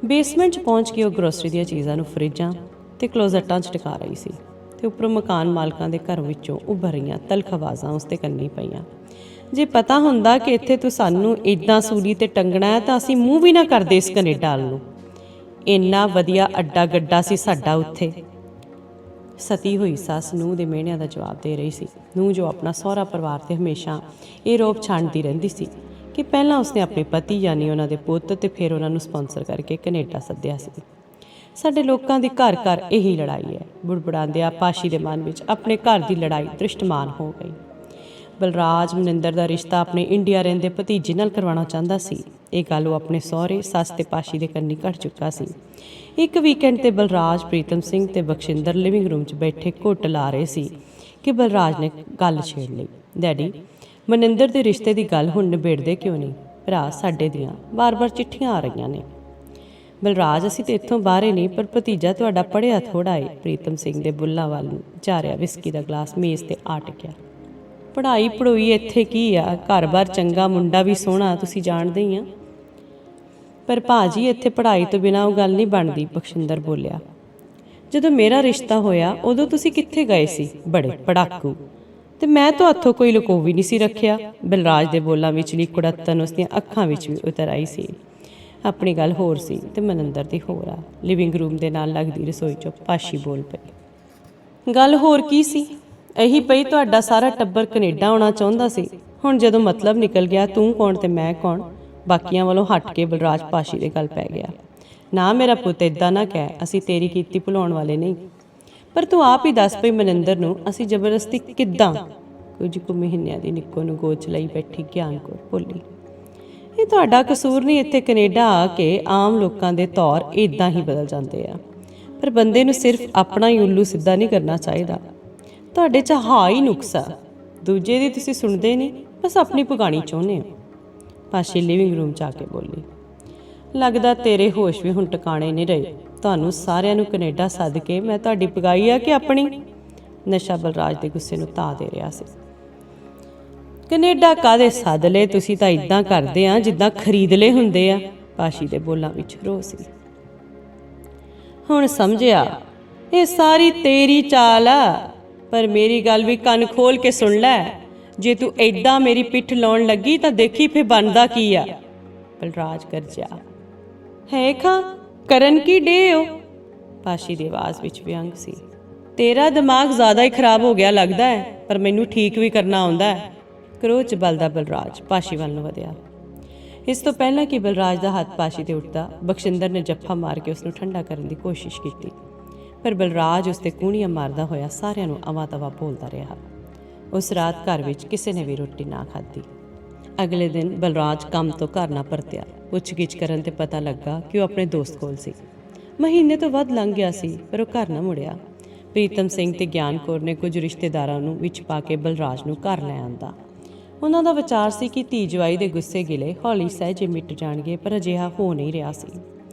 ਬੇਸਮੈਂਟ 'ਚ ਪਹੁੰਚ ਕੇ ਉਹ ਗਰੋਸਰੀ ਦੀਆਂ ਚੀਜ਼ਾਂ ਨੂੰ ਫਰਿੱਜਾਂ ਤੇ ਕਲੋਜ਼ਟਾਂ 'ਚ ਟਿਕਾ ਰਹੀ ਸੀ ਤੇ ਉੱਪਰੋਂ ਮਕਾਨ ਮਾਲਕਾਂ ਦੇ ਘਰ ਵਿੱਚੋਂ ਉੱਭਰ ਰਹੀਆਂ ਤਲਖ ਆਵਾਜ਼ਾਂ ਉਸ 'ਤੇ ਕੰਨੀ ਪਈਆਂ। ਜੇ ਪਤਾ ਹੁੰਦਾ ਕਿ ਇੱਥੇ ਤੂੰ ਸਾਨੂੰ ਇੱਦਾਂ ਸੂਲੀ 'ਤੇ ਟੰਗਣਾ ਹੈ ਤਾਂ ਅਸੀਂ ਮੂੰਹ ਵੀ ਨਾ ਕਰਦੇ ਇਸ ਕੈਨੇਡਾ ਵੱਲ ਨੂੰ। ਇੰਨਾ ਵਧੀਆ ਅੱਡਾ ਗੱਡਾ ਸੀ ਸਾਡਾ ਉੱਥੇ। ਸਤੀ ਹੋਈ ਸੱਸ ਨੂੰਹ ਦੇ ਮਿਹਣਿਆਂ ਦਾ ਜਵਾਬ ਦੇ ਰਹੀ ਸੀ। ਨੂੰਹ ਜੋ ਆਪਣਾ ਸਹੁਰਾ ਪਰਿਵਾਰ 'ਤੇ ਹਮੇਸ਼ਾ ਇਹ ਰੋਪ ਛਾਂਟਦੀ ਰਹਿੰਦੀ ਸੀ ਕਿ ਪਹਿਲਾਂ ਉਸਨੇ ਆਪਣੇ ਪਤੀ ਯਾਨੀ ਉਹਨਾਂ ਦੇ ਪੁੱਤ ਤੇ ਫਿਰ ਉਹਨਾਂ ਨੂੰ ਸਪਾਂਸਰ ਕਰਕੇ ਕੈਨੇਡਾ ਸੱਦਿਆ ਸੀ। ਸਾਡੇ ਲੋਕਾਂ ਦੀ ਘਰ ਘਰ ਇਹੀ ਲੜਾਈ ਹੈ। ਬੁੜਬੁੜਾਉਂਦਿਆਂ ਪਾਸ਼ੀ ਦੇ ਮਨ ਵਿੱਚ ਆਪਣੇ ਘਰ ਦੀ ਲੜਾਈ ਦ੍ਰਿਸ਼ਟਮਾਨ ਹੋ ਗਈ। ਬਲਰਾਜ ਮਨਿੰਦਰ ਦਾ ਰਿਸ਼ਤਾ ਆਪਣੇ ਇੰਡੀਆ ਰਹਿੰਦੇ ਭਤੀਜੇ ਨਾਲ ਕਰਵਾਉਣਾ ਚਾਹੁੰਦਾ ਸੀ। ਇਹ ਗੱਲ ਉਹ ਆਪਣੇ ਸਹੁਰੇ, ਸੱਸ ਤੇ ਪਾਸ਼ੀ ਦੇ ਕੰਨੀ ਕੱਢ ਚੁੱਕਾ ਸੀ। ਇੱਕ ਵੀਕਐਂਡ ਤੇ ਬਲਰਾਜ, ਪ੍ਰੀਤਮ ਸਿੰਘ ਤੇ ਬਖਸ਼ਿੰਦਰ ਲਿਵਿੰਗ ਰੂਮ 'ਚ ਬੈਠੇ ਘੁੱਟ ਲਾ ਰਹੇ ਸੀ ਕਿ ਬਲਰਾਜ ਨੇ ਗੱਲ ਛੇੜ ਲਈ। ਡੈਡੀ, ਮਨਿੰਦਰ ਦੇ ਰਿਸ਼ਤੇ ਦੀ ਗੱਲ ਹੁਣ ਨਿਬੇੜਦੇ ਕਿਉਂ ਨਹੀਂ? ਭਰਾ ਸਾਡੇ ਦੀਆਂ ਬਾਰ-ਬਾਰ ਚਿੱਠੀਆਂ ਆ ਰਹੀਆਂ ਨੇ। ਬਲਰਾਜ, ਅਸੀਂ ਤੇ ਇੱਥੋਂ ਬਾਹਰੇ ਨਹੀਂ, ਪਰ ਭਤੀਜਾ ਤੁਹਾਡਾ ਪੜ੍ਹਿਆ ਥੋੜ੍ਹਾ ਏ। ਪ੍ਰੀਤਮ ਸਿੰਘ ਦੇ ਬੁੱਲਾਂ ਵੱਲ ਨੂੰ ਝਾਰਿਆ ਵਿਸਕੀ ਦਾ ਗਲਾਸ ਮੇਜ਼ 'ਤੇ ਆ ਟਿਕਿਆ। ਪੜ੍ਹਾਈ ਪੜ੍ਹੋਈ ਇੱਥੇ ਕੀ ਆ, ਘਰ-ਬਾਰ ਚੰਗਾ, ਮੁੰਡਾ ਵੀ ਸੋਹਣਾ, ਤੁਸੀਂ ਜਾਣਦੇ ਹੀ ਆ। ਪਰ ਭਾਜੀ, ਇੱਥੇ ਪੜ੍ਹਾਈ ਤੋਂ ਬਿਨਾਂ ਉਹ ਗੱਲ ਨਹੀਂ ਬਣਦੀ, ਬਖਸ਼ਿੰਦਰ ਬੋਲਿਆ। ਜਦੋਂ ਮੇਰਾ ਰਿਸ਼ਤਾ ਹੋਇਆ ਉਦੋਂ ਤੁਸੀਂ ਕਿੱਥੇ ਗਏ ਸੀ? ਬੜੇ ਪੜਾਕੂ। ਤੇ ਮੈਂ ਤੁਹਾਥੋਂ ਕੋਈ ਲੁਕੋ ਵੀ ਨਹੀਂ ਸੀ ਰੱਖਿਆ। ਬਲਰਾਜ ਦੇ ਬੋਲਾਂ ਵਿਚਲੀ ਕੁੜੱਤਣ ਉਸਦੀਆਂ ਅੱਖਾਂ ਵਿੱਚ ਵੀ ਉਤਰ ਆਈ ਸੀ। ਆਪਣੀ ਗੱਲ ਹੋਰ ਸੀ ਤੇ ਮਨਿੰਦਰ ਦੀ ਹੋਰ ਆ। ਲਿਵਿੰਗ ਰੂਮ ਦੇ ਨਾਲ ਲੱਗਦੀ ਰਸੋਈ 'ਚੋਂ ਪਾਸ਼ੀ ਬੋਲ ਪਈ। ਗੱਲ ਹੋਰ ਕੀ ਸੀ? ਇਹੀ ਪਈ ਤੁਹਾਡਾ ਸਾਰਾ ਟੱਬਰ ਕੈਨੇਡਾ ਆਉਣਾ ਚਾਹੁੰਦਾ ਸੀ। ਹੁਣ ਜਦੋਂ ਮਤਲਬ ਨਿਕਲ ਗਿਆ, ਤੂੰ ਕੌਣ ਤੇ ਮੈਂ ਕੌਣ? ਬਾਕੀਆਂ ਵੱਲੋਂ ਹਟ ਕੇ ਬਲਰਾਜ ਪਾਸ਼ੀ ਦੇ ਗੱਲ ਪੈ ਗਿਆ। ਨਾ ਮੇਰਾ ਪੁੱਤ, ਇੱਦਾਂ ਨਾ ਕਹਿ, ਅਸੀਂ ਤੇਰੀ ਕੀਤੀ ਭੁਲਾਉਣ ਵਾਲੇ ਨਹੀਂ। ਪਰ ਤੂੰ ਆਪ ਹੀ ਦੱਸ ਪਈ ਮਨਿੰਦਰ ਨੂੰ ਅਸੀਂ ਜ਼ਬਰਦਸਤੀ ਕਿੱਦਾਂ? ਕੁਝ ਕੁ ਮਹੀਨਿਆਂ ਦੀ ਨਿੱਕੋ ਨੂੰ ਗੋਚ ਲਈ ਬੈਠੀ ਗਿਆਨ ਕੌਰ ਬੋਲੀ। ਇਹ ਤੁਹਾਡਾ ਕਸੂਰ ਨਹੀਂ। ਇੱਥੇ ਕੈਨੇਡਾ ਆ ਕੇ ਆਮ ਲੋਕਾਂ ਦੇ ਤੌਰ ਇੱਦਾਂ ਹੀ ਬਦਲ ਜਾਂਦੇ ਆ। ਪਰ ਬੰਦੇ ਨੂੰ ਸਿਰਫ ਆਪਣਾ ਹੀ ਉੱਲੂ ਸਿੱਧਾ ਨਹੀਂ ਕਰਨਾ ਚਾਹੀਦਾ। ਤੁਹਾਡੇ 'ਚ ਹਾਂ ਹੀ ਨੁਕਸਾ, ਦੂਜੇ ਦੀ ਤੁਸੀਂ ਸੁਣਦੇ ਨਹੀਂ, ਬਸ ਆਪਣੀ ਪਗਾਣੀ ਚਾਹੁੰਦੇ ਹੋ। ਪਾਸ਼ੀ ਲਿਵਿੰਗ ਰੂਮ 'ਚ ਆ ਕੇ ਬੋਲੀ। ਲੱਗਦਾ ਤੇਰੇ ਹੋਸ਼ ਵੀ ਹੁਣ ਟਿਕਾਣੇ ਨਹੀਂ ਰਹੇ। ਤੁਹਾਨੂੰ ਸਾਰਿਆਂ ਨੂੰ ਕੈਨੇਡਾ ਸੱਦ ਕੇ ਮੈਂ ਤੁਹਾਡੀ ਪਗਾਈ ਆ ਕਿ ਆਪਣੀ? ਨਸ਼ਾ ਬਲਰਾਜ ਦੇ ਗੁੱਸੇ ਨੂੰ ਧਾ ਦੇ ਰਿਹਾ ਸੀ। ਕੈਨੇਡਾ ਕਾਹਦੇ ਸੱਦ ਲਏ, ਤੁਸੀਂ ਤਾਂ ਇੱਦਾਂ ਕਰਦੇ ਆ ਜਿੱਦਾਂ ਖਰੀਦ ਲਏ ਹੁੰਦੇ ਆ। ਪਾਸ਼ੀ ਦੇ ਬੋਲਾਂ ਵਿੱਚ ਰੋਹ ਸੀ। ਹੁਣ ਸਮਝਿਆ, ਇਹ ਸਾਰੀ ਤੇਰੀ ਚਾਲ ਆ। ਪਰ ਮੇਰੀ ਗੱਲ ਵੀ ਕੰਨ ਖੋਲ ਕੇ ਸੁਣ ਲੈ। ਜੇ ਤੂੰ ਏਦਾਂ ਮੇਰੀ ਪਿੱਠ ਲਾਉਣ ਲੱਗੀ ਤਾਂ ਦੇਖੀ ਫੇ ਬਣਦਾ ਕੀ ਆ। ਬਲਰਾਜ ਗਰਜਿਆ। ਹੈ ਖਾਂ ਕਰਨ ਕੀ ਡੇ ਹੋ? ਪਾਸ਼ੀ ਦੀ ਆਵਾਜ਼ ਵਿੱਚ ਵਿਅੰਗ ਸੀ। ਤੇਰਾ ਦਿਮਾਗ ਜ਼ਿਆਦਾ ਹੀ ਖਰਾਬ ਹੋ ਗਿਆ ਲੱਗਦਾ ਹੈ, ਪਰ ਮੈਨੂੰ ਠੀਕ ਵੀ ਕਰਨਾ ਆਉਂਦਾ ਹੈ। ਕਰੋਧ 'ਚ ਬਲਦਾ ਬਲਰਾਜ ਪਾਸ਼ੀ ਵੱਲ ਨੂੰ ਵਧਿਆ। ਇਸ ਤੋਂ ਪਹਿਲਾਂ ਕਿ ਬਲਰਾਜ ਦਾ ਹੱਥ ਪਾਸ਼ੀ 'ਤੇ ਉੱਠਦਾ, ਬਖਸ਼ਿੰਦਰ ਨੇ ਜੱਫਾ ਮਾਰ ਕੇ ਉਸ ਨੂੰ ਠੰਡਾ ਕਰਨ ਦੀ ਕੋਸ਼ਿਸ਼ ਕੀਤੀ। ਪਰ ਬਲਰਾਜ ਉਸ 'ਤੇ ਕੂਣੀਆਂ ਮਾਰਦਾ ਹੋਇਆ ਸਾਰਿਆਂ ਨੂੰ ਅਵਾ-ਤਵਾ ਬੋਲਦਾ ਰਿਹਾ। ਉਸ ਰਾਤ ਘਰ ਵਿੱਚ ਕਿਸੇ ਨੇ ਵੀ ਰੋਟੀ ਨਾ ਖਾਧੀ। ਅਗਲੇ ਦਿਨ ਬਲਰਾਜ ਕੰਮ ਤੋਂ ਘਰ ਨਾ ਪਰਤਿਆ। ਪੁੱਛ-ਗਿੱਛ ਕਰਨ 'ਤੇ ਪਤਾ ਲੱਗਾ ਕਿ ਉਹ ਆਪਣੇ ਦੋਸਤ ਕੋਲ ਸੀ। ਮਹੀਨੇ ਤੋਂ ਵੱਧ ਲੰਘ ਗਿਆ ਸੀ, ਪਰ ਉਹ ਘਰ ਨਾ ਮੁੜਿਆ। ਪ੍ਰੀਤਮ ਸਿੰਘ ਤੇ ਗਿਆਨ ਕੌਰ ਨੇ ਕੁਝ ਰਿਸ਼ਤੇਦਾਰਾਂ ਨੂੰ ਵਿੱਚ ਪਾ ਕੇ ਬਲਰਾਜ ਨੂੰ ਘਰ ਲੈ ਆਂਦਾ। ਉਹਨਾਂ ਦਾ ਵਿਚਾਰ ਸੀ ਕਿ ਧੀ ਜਵਾਈ ਦੇ ਗੁੱਸੇ ਗਿਲੇ ਹੌਲੀ ਸਹਿਜੇ ਮਿਟ ਜਾਣਗੇ, ਪਰ ਅਜਿਹਾ ਹੋ ਨਹੀਂ ਰਿਹਾ ਸੀ।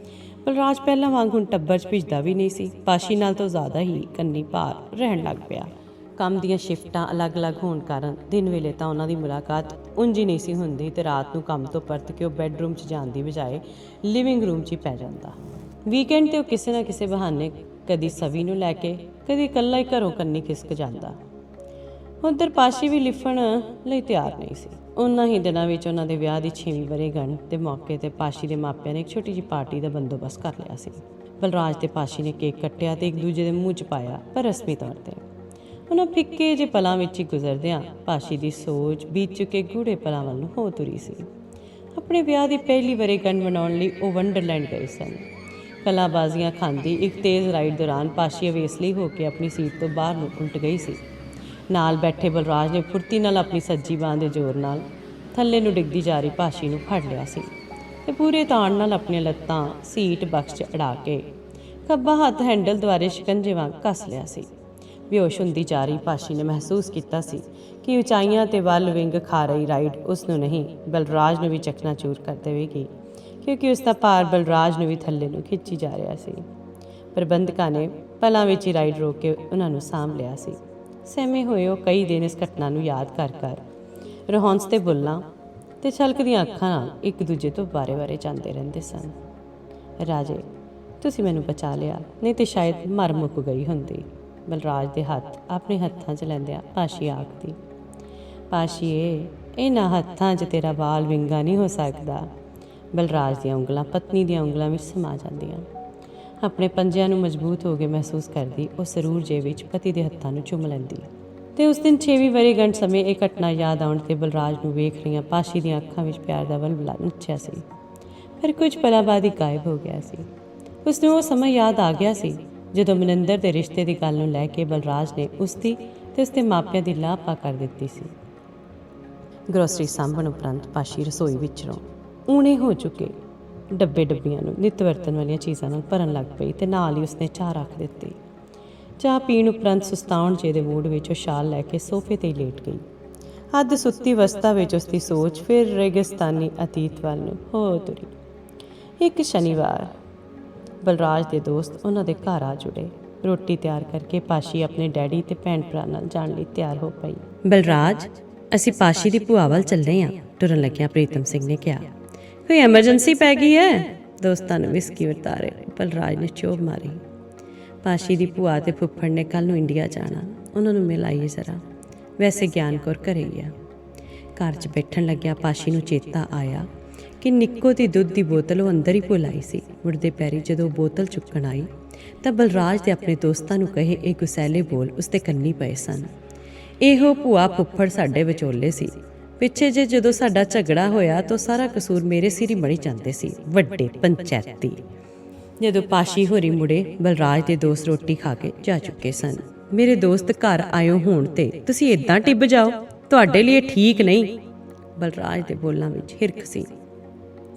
ਬਲਰਾਜ ਪਹਿਲਾਂ ਵਾਂਗ ਹੁਣ ਟੱਬਰ 'ਚ ਭਿੱਜਦਾ ਵੀ ਨਹੀਂ ਸੀ। ਪਾਸ਼ੀ ਨਾਲ ਤੋਂ ਜ਼ਿਆਦਾ ਹੀ ਕੰਨੀ ਭਾਰ ਰਹਿਣ ਲੱਗ ਪਿਆ। ਕੰਮ ਦੀਆਂ ਸ਼ਿਫਟਾਂ ਅਲੱਗ-ਅਲੱਗ ਹੋਣ ਕਾਰਨ ਦਿਨ ਵੇਲੇ ਤਾਂ ਉਹਨਾਂ ਦੀ ਮੁਲਾਕਾਤ ਉਂਝ ਹੀ ਨਹੀਂ ਸੀ ਹੁੰਦੀ ਤੇ ਰਾਤ ਨੂੰ ਕੰਮ ਤੋਂ ਪਰਤ ਕੇ ਉਹ ਬੈੱਡਰੂਮ 'ਚ ਜਾਣ ਦੀ ਬਜਾਏ ਲਿਵਿੰਗ ਰੂਮ 'ਚ ਹੀ ਪੈ ਜਾਂਦਾ। ਵੀਕਐਂਡ 'ਤੇ ਉਹ ਕਿਸੇ ਨਾ ਕਿਸੇ ਬਹਾਨੇ ਕਦੀ ਸਵੀ ਨੂੰ ਲੈ ਕੇ, ਕਦੀ ਇਕੱਲਾ ਹੀ ਘਰੋਂ ਕੰਨੀ ਖਿਸਕ ਜਾਂਦਾ। ਉੱਧਰ ਪਾਸ਼ੀ ਵੀ ਲਿਫਣ ਲਈ ਤਿਆਰ ਨਹੀਂ ਸੀ। ਉਹਨਾਂ ਹੀ ਦਿਨਾਂ ਵਿੱਚ ਉਹਨਾਂ ਦੇ ਵਿਆਹ ਦੀ 6ਵੀਂ ਵਰ੍ਹੇਗੰਢ ਦੇ ਮੌਕੇ 'ਤੇ ਪਾਸ਼ੀ ਦੇ ਮਾਪਿਆਂ ਨੇ ਇੱਕ ਛੋਟੀ ਜਿਹੀ ਪਾਰਟੀ ਦਾ ਬੰਦੋਬਸਤ ਕਰ ਲਿਆ ਸੀ। ਬਲਰਾਜ ਤੇ ਪਾਸ਼ੀ ਨੇ ਕੇਕ ਕੱਟਿਆ ਤੇ ਇੱਕ ਦੂਜੇ ਦੇ ਮੂੰਹ 'ਚ ਪਾਇਆ, ਪਰ ਰਸਮੀ ਤੌਰ 'ਤੇ। ਉਹਨਾਂ ਫਿੱਕੇ ਜਿਹੇ ਪਲਾਂ ਵਿੱਚ ਹੀ ਗੁਜ਼ਰਦਿਆਂ ਪਾਸ਼ੀ ਦੀ ਸੋਚ ਬੀਤ ਚੁੱਕੇ ਗੂੜੇ ਪਲਾਂ ਵੱਲ ਨੂੰ ਹੋ ਤੁਰੀ ਸੀ। ਆਪਣੇ ਵਿਆਹ ਦੀ ਪਹਿਲੀ ਵਰ੍ਹੇਗੰਢ ਮਨਾਉਣ ਲਈ ਉਹ ਵੰਡਰਲੈਂਡ ਗਏ ਸਨ। ਕਲਾਬਾਜ਼ੀਆਂ ਖਾਂਦੀ ਇੱਕ ਤੇਜ਼ ਰਾਈਡ ਦੌਰਾਨ ਪਾਸ਼ੀ ਅਵੇਸਲੀ ਹੋ ਕੇ ਆਪਣੀ ਸੀਟ ਤੋਂ ਬਾਹਰ ਨੂੰ ਉਲਟ ਗਈ ਸੀ। ਨਾਲ ਬੈਠੇ ਬਲਰਾਜ ਨੇ ਫੁਰਤੀ ਨਾਲ ਆਪਣੀ ਸੱਜੀ ਬਾਂਹ ਦੇ ਜ਼ੋਰ ਨਾਲ ਥੱਲੇ ਨੂੰ ਡਿੱਗਦੀ ਜਾ ਰਹੀ ਪਾਸ਼ੀ ਨੂੰ ਫੜ ਲਿਆ ਸੀ ਤੇ ਪੂਰੇ ਤਾਣ ਨਾਲ ਆਪਣੀਆਂ ਲੱਤਾਂ ਸੀਟ ਬਕਸ 'ਚ ਅੜਾ ਕੇ ਖੱਬਾ ਹੱਥ ਹੈਂਡਲ ਦੁਆਰੇ ਸ਼ਿਕੰਜੇ ਵਾਂਗ ਕੱਸ ਲਿਆ ਸੀ। ਬੇਹੋਸ਼ ਹੁੰਦੀ ਜਾ ਰਹੀ ਪਾਸ਼ੀ ਨੇ ਮਹਿਸੂਸ ਕੀਤਾ ਸੀ ਕਿ ਉਚਾਈਆਂ 'ਤੇ ਵੱਲ ਵਿੰਗ ਖਾ ਰਹੀ ਰਾਈਡ ਉਸ ਨੂੰ ਨਹੀਂ, ਬਲਰਾਜ ਨੂੰ ਵੀ ਚਕਨਾਚੂਰ ਕਰ ਦੇਵੇਗੀ, ਕਿਉਂਕਿ ਉਸ ਦਾ ਭਾਰ ਬਲਰਾਜ ਨੂੰ ਵੀ ਥੱਲੇ ਨੂੰ ਖਿੱਚੀ ਜਾ ਰਿਹਾ ਸੀ। ਪ੍ਰਬੰਧਕਾਂ ਨੇ ਪਲਾਂ ਵਿੱਚ ਹੀ ਰਾਈਡ ਰੋਕ ਕੇ ਉਹਨਾਂ ਨੂੰ ਸਾਂਭ ਲਿਆ ਸੀ। ਸਹਿਮੇ ਹੋਏ ਉਹ ਕਈ ਦਿਨ ਇਸ ਘਟਨਾ ਨੂੰ ਯਾਦ ਕਰ ਰੋਹਾਂਸ ਤੇ ਬੁੱਲਾਂ ਤੇ ਛਲਕਦੀਆਂ ਅੱਖਾਂ ਨਾਲ ਇੱਕ ਦੂਜੇ ਤੋਂ ਵਾਰੇ ਜਾਂਦੇ ਰਹਿੰਦੇ ਸਨ। ਰਾਜੇ, ਤੁਸੀਂ ਮੈਨੂੰ ਬਚਾ ਲਿਆ, ਨਹੀਂ ਤੇ ਸ਼ਾਇਦ ਮਰ ਮੁੱਕ ਗਈ ਹੁੰਦੀ। ਬਲਰਾਜ ਦੇ ਹੱਥ ਆਪਣੇ ਹੱਥਾਂ 'ਚ ਲੈਂਦਿਆਂ ਪਾਸ਼ੀ ਆਖਦੀ। ਪਾਸ਼ੀਏ, ਇਹਨਾਂ ਹੱਥਾਂ 'ਚ ਤੇਰਾ ਵਾਲ ਵਿੰਗਾ ਨਹੀਂ ਹੋ ਸਕਦਾ। ਬਲਰਾਜ ਦੀਆਂ ਉਂਗਲਾਂ ਪਤਨੀ ਦੀਆਂ ਉਂਗਲਾਂ ਵਿੱਚ ਸਮਾ ਜਾਂਦੀਆਂ। ਆਪਣੇ ਪੰਜਿਆਂ ਨੂੰ ਮਜ਼ਬੂਤ ਹੋ ਕੇ ਮਹਿਸੂਸ ਕਰਦੀ ਉਹ ਸਰੂਰ ਜੇ ਵਿੱਚ ਪਤੀ ਦੇ ਹੱਥਾਂ ਨੂੰ ਚੁੰਮ ਲੈਂਦੀ। ਤੇ ਉਸ ਦਿਨ 6ਵੀਂ ਵਰ੍ਹੇਗੰਢ ਸਮੇਂ ਇਹ ਘਟਨਾ ਯਾਦ ਆਉਣ 'ਤੇ ਬਲਰਾਜ ਨੂੰ ਵੇਖ ਰਹੀਆਂ ਪਾਸ਼ੀ ਦੀਆਂ ਅੱਖਾਂ ਵਿੱਚ ਪਿਆਰ ਦਾ ਵਲਵਲਾ ਨੱਚਿਆ ਸੀ, ਪਰ ਕੁਝ ਪਲਾਂ ਬਾਅਦ ਹੀ ਗਾਇਬ ਹੋ ਗਿਆ ਸੀ। ਉਸ ਨੂੰ ਉਹ ਸਮਾਂ ਯਾਦ ਆ ਗਿਆ ਸੀ ਜਦੋਂ ਮਨਿੰਦਰ ਦੇ ਰਿਸ਼ਤੇ ਦੀ ਗੱਲ ਨੂੰ ਲੈ ਕੇ ਬਲਰਾਜ ਨੇ ਉਸਦੀ ਤੇ ਉਸਦੇ ਮਾਪਿਆਂ ਦੀ ਲਾਪਾ ਕਰ ਦਿੱਤੀ ਸੀ। ਗਰੋਸਰੀ ਸਾਂਭਣ ਉਪਰੰਤ ਪਾਸ਼ੀ ਰਸੋਈ ਵਿੱਚੋਂ ਊਣੇ ਹੋ ਚੁੱਕੇ ਡੱਬਿਆਂ ਨੂੰ ਨਿੱਤ ਵਰਤਣ ਵਾਲੀਆਂ ਚੀਜ਼ਾਂ ਨਾਲ ਭਰਨ ਲੱਗ ਪਈ ਤੇ ਨਾਲ ਹੀ ਉਸਨੇ ਚਾਹ ਰੱਖ ਦਿੱਤੀ। ਚਾਹ ਪੀਣ ਉਪਰੰਤ ਸੁਸਤਾਉਣ ਜਿਹੇ ਦੇ ਮੂਡ ਵਿੱਚ ਉਹ ਸ਼ਾਲ ਲੈ ਕੇ ਸੋਫੇ 'ਤੇ ਹੀ ਲੇਟ ਗਈ। ਅੱਧ ਸੁੱਤੀ ਅਵਸਥਾ ਵਿੱਚ ਉਸਦੀ ਸੋਚ ਫਿਰ ਰੇਗਿਸਤਾਨੀ ਅਤੀਤ ਵੱਲ ਨੂੰ ਹੋ ਤੁਰੀ। ਇੱਕ ਸ਼ਨੀਵਾਰ ਬਲਰਾਜ ਦੇ ਦੋਸਤ ਉਹਨਾਂ ਦੇ ਘਰ ਆ ਜੁੜੇ। ਰੋਟੀ ਤਿਆਰ ਕਰਕੇ ਪਾਸ਼ੀ ਆਪਣੇ ਡੈਡੀ ਤੇ ਭੈਣ ਭਰਾ ਨਾਲ ਜਾਣ ਲਈ ਤਿਆਰ ਹੋ ਪਈ। ਬਲਰਾਜ, ਅਸੀਂ ਪਾਸ਼ੀ ਦੀ ਭੂਆ ਵੱਲ ਚੱਲੇ ਹਾਂ, ਟੁਰਨ ਲੱਗਿਆ ਪ੍ਰੀਤਮ ਸਿੰਘ ਨੇ ਕਿਹਾ। ਕੋਈ ਐਮਰਜੈਂਸੀ ਪੈ ਗਈ ਹੈ? ਦੋਸਤਾਂ ਨੂੰ ਵਿਸਕੀ ਵਰਤਾਰੇ ਬਲਰਾਜ ਨੇ ਚੋਭ ਮਾਰੀ। ਪਾਸ਼ੀ ਦੀ ਭੂਆ ਤੇ ਫੁੱਫੜ ਨੇ ਕੱਲ੍ਹ ਨੂੰ ਇੰਡੀਆ ਜਾਣਾ, ਉਹਨਾਂ ਨੂੰ ਮਿਲ ਆਈਏ ਜ਼ਰਾ। ਵੈਸੇ ਗਿਆਨ ਕੌਰ ਘਰੇ ਹੀ ਆ। ਘਰ 'ਚ ਬੈਠਣ ਲੱਗਿਆ ਪਾਸ਼ੀ ਨੂੰ ਚੇਤਾ ਆਇਆ ਕਿ ਨਿੱਕੋ ਦੀ ਦੁੱਧ ਦੀ ਬੋਤਲ ਉਹ ਅੰਦਰ ਹੀ ਭੁੱਲ ਆਈ ਸੀ। ਮੁੜਦੇ ਪੈਰੀ ਜਦੋਂ ਬੋਤਲ ਚੁੱਕਣ ਆਈ ਤਾਂ ਬਲਰਾਜ ਦੇ ਆਪਣੇ ਦੋਸਤਾਂ ਨੂੰ ਕਹੇ ਇਹ ਗੁਸੈਲੇ ਬੋਲ ਉਸਦੇ ਕੰਨੀ ਪਏ ਸਨ। ਇਹੋ ਭੂਆ ਫੁੱਫੜ ਸਾਡੇ ਵਿਚੋਲੇ ਸੀ। ਪਿੱਛੇ ਜੇ ਜਦੋਂ ਸਾਡਾ ਝਗੜਾ ਹੋਇਆ ਤਾਂ ਸਾਰਾ ਕਸੂਰ ਮੇਰੇ ਸਿਰ ਹੀ ਬਣੀ ਜਾਂਦੇ ਸੀ, ਵੱਡੇ ਪੰਚਾਇਤੀ। ਜਦੋਂ ਪਾਸ਼ੀ ਹੋਰੀ ਮੁੜੇ, ਬਲਰਾਜ ਦੇ ਦੋਸਤ ਰੋਟੀ ਖਾ ਕੇ ਜਾ ਚੁੱਕੇ ਸਨ। ਮੇਰੇ ਦੋਸਤ ਘਰ ਆਇਓ ਹੋਣ ਤੇ ਤੁਸੀਂ ਇੱਦਾਂ ਟਿੱਬ ਜਾਓ, ਤੁਹਾਡੇ ਲਈ ਠੀਕ ਨਹੀਂ। ਬਲਰਾਜ ਦੇ ਬੋਲਾਂ ਵਿੱਚ ਹਿਰਖ ਸੀ।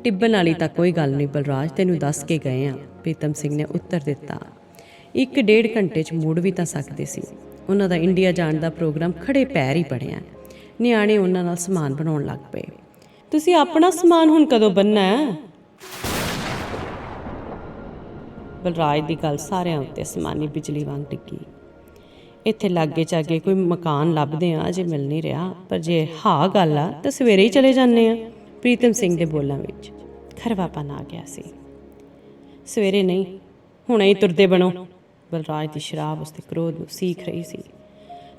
ਟਿੱਬਣ ਵਾਲੀ ਤਾਂ ਕੋਈ ਗੱਲ ਨਹੀਂ ਬਲਰਾਜ, ਤੈਨੂੰ ਦੱਸ ਕੇ ਗਏ ਆ, ਪ੍ਰੀਤਮ ਸਿੰਘ ਨੇ ਉੱਤਰ ਦਿੱਤਾ। 1-1.5 ਘੰਟੇ 'ਚ ਮੁੜ ਵੀ ਤਾਂ ਸਕਦੇ ਸੀ। ਉਹਨਾਂ ਦਾ ਇੰਡੀਆ ਜਾਣ ਦਾ ਪ੍ਰੋਗਰਾਮ ਖੜੇ ਪੈਰ ਹੀ ਬਣਿਆ। ਨਿਆਣੇ ਉਹਨਾਂ ਨਾਲ ਸਮਾਨ ਬਣਾਉਣ ਲੱਗ ਪਏ। ਤੁਸੀਂ ਆਪਣਾ ਸਮਾਨ ਹੁਣ ਕਦੋਂ ਬੰਨ੍ਹਣਾ ਹੈ? ਬਲਰਾਜ ਦੀ ਗੱਲ ਸਾਰਿਆਂ ਉੱਤੇ ਅਸਮਾਨੀ ਬਿਜਲੀ ਵਾਂਗ ਡਿੱਗੀ। ਇੱਥੇ ਲਾਗੇ ਚਾਗੇ ਕੋਈ ਮਕਾਨ ਲੱਭਦੇ ਆ, ਅਜੇ ਮਿਲ ਨਹੀਂ ਰਿਹਾ, ਪਰ ਜੇ ਹਾਂ ਗੱਲ ਆ ਤਾਂ ਸਵੇਰੇ ਹੀ ਚਲੇ ਜਾਂਦੇ ਆ। ਪ੍ਰੀਤਮ ਸਿੰਘ ਦੇ ਬੋਲਾਂ ਵਿੱਚ ਖਰਵਾਪਨ ਆ ਗਿਆ ਸੀ। ਸਵੇਰੇ ਨਹੀਂ, ਹੁਣੇ ਹੀ ਤੁਰਦੇ ਬਣੋ। ਬਲਰਾਜ ਦੀ ਸ਼ਰਾਬ ਉਸਦੇ ਕ੍ਰੋਧ ਨੂੰ ਸੀਖ ਰਹੀ ਸੀ।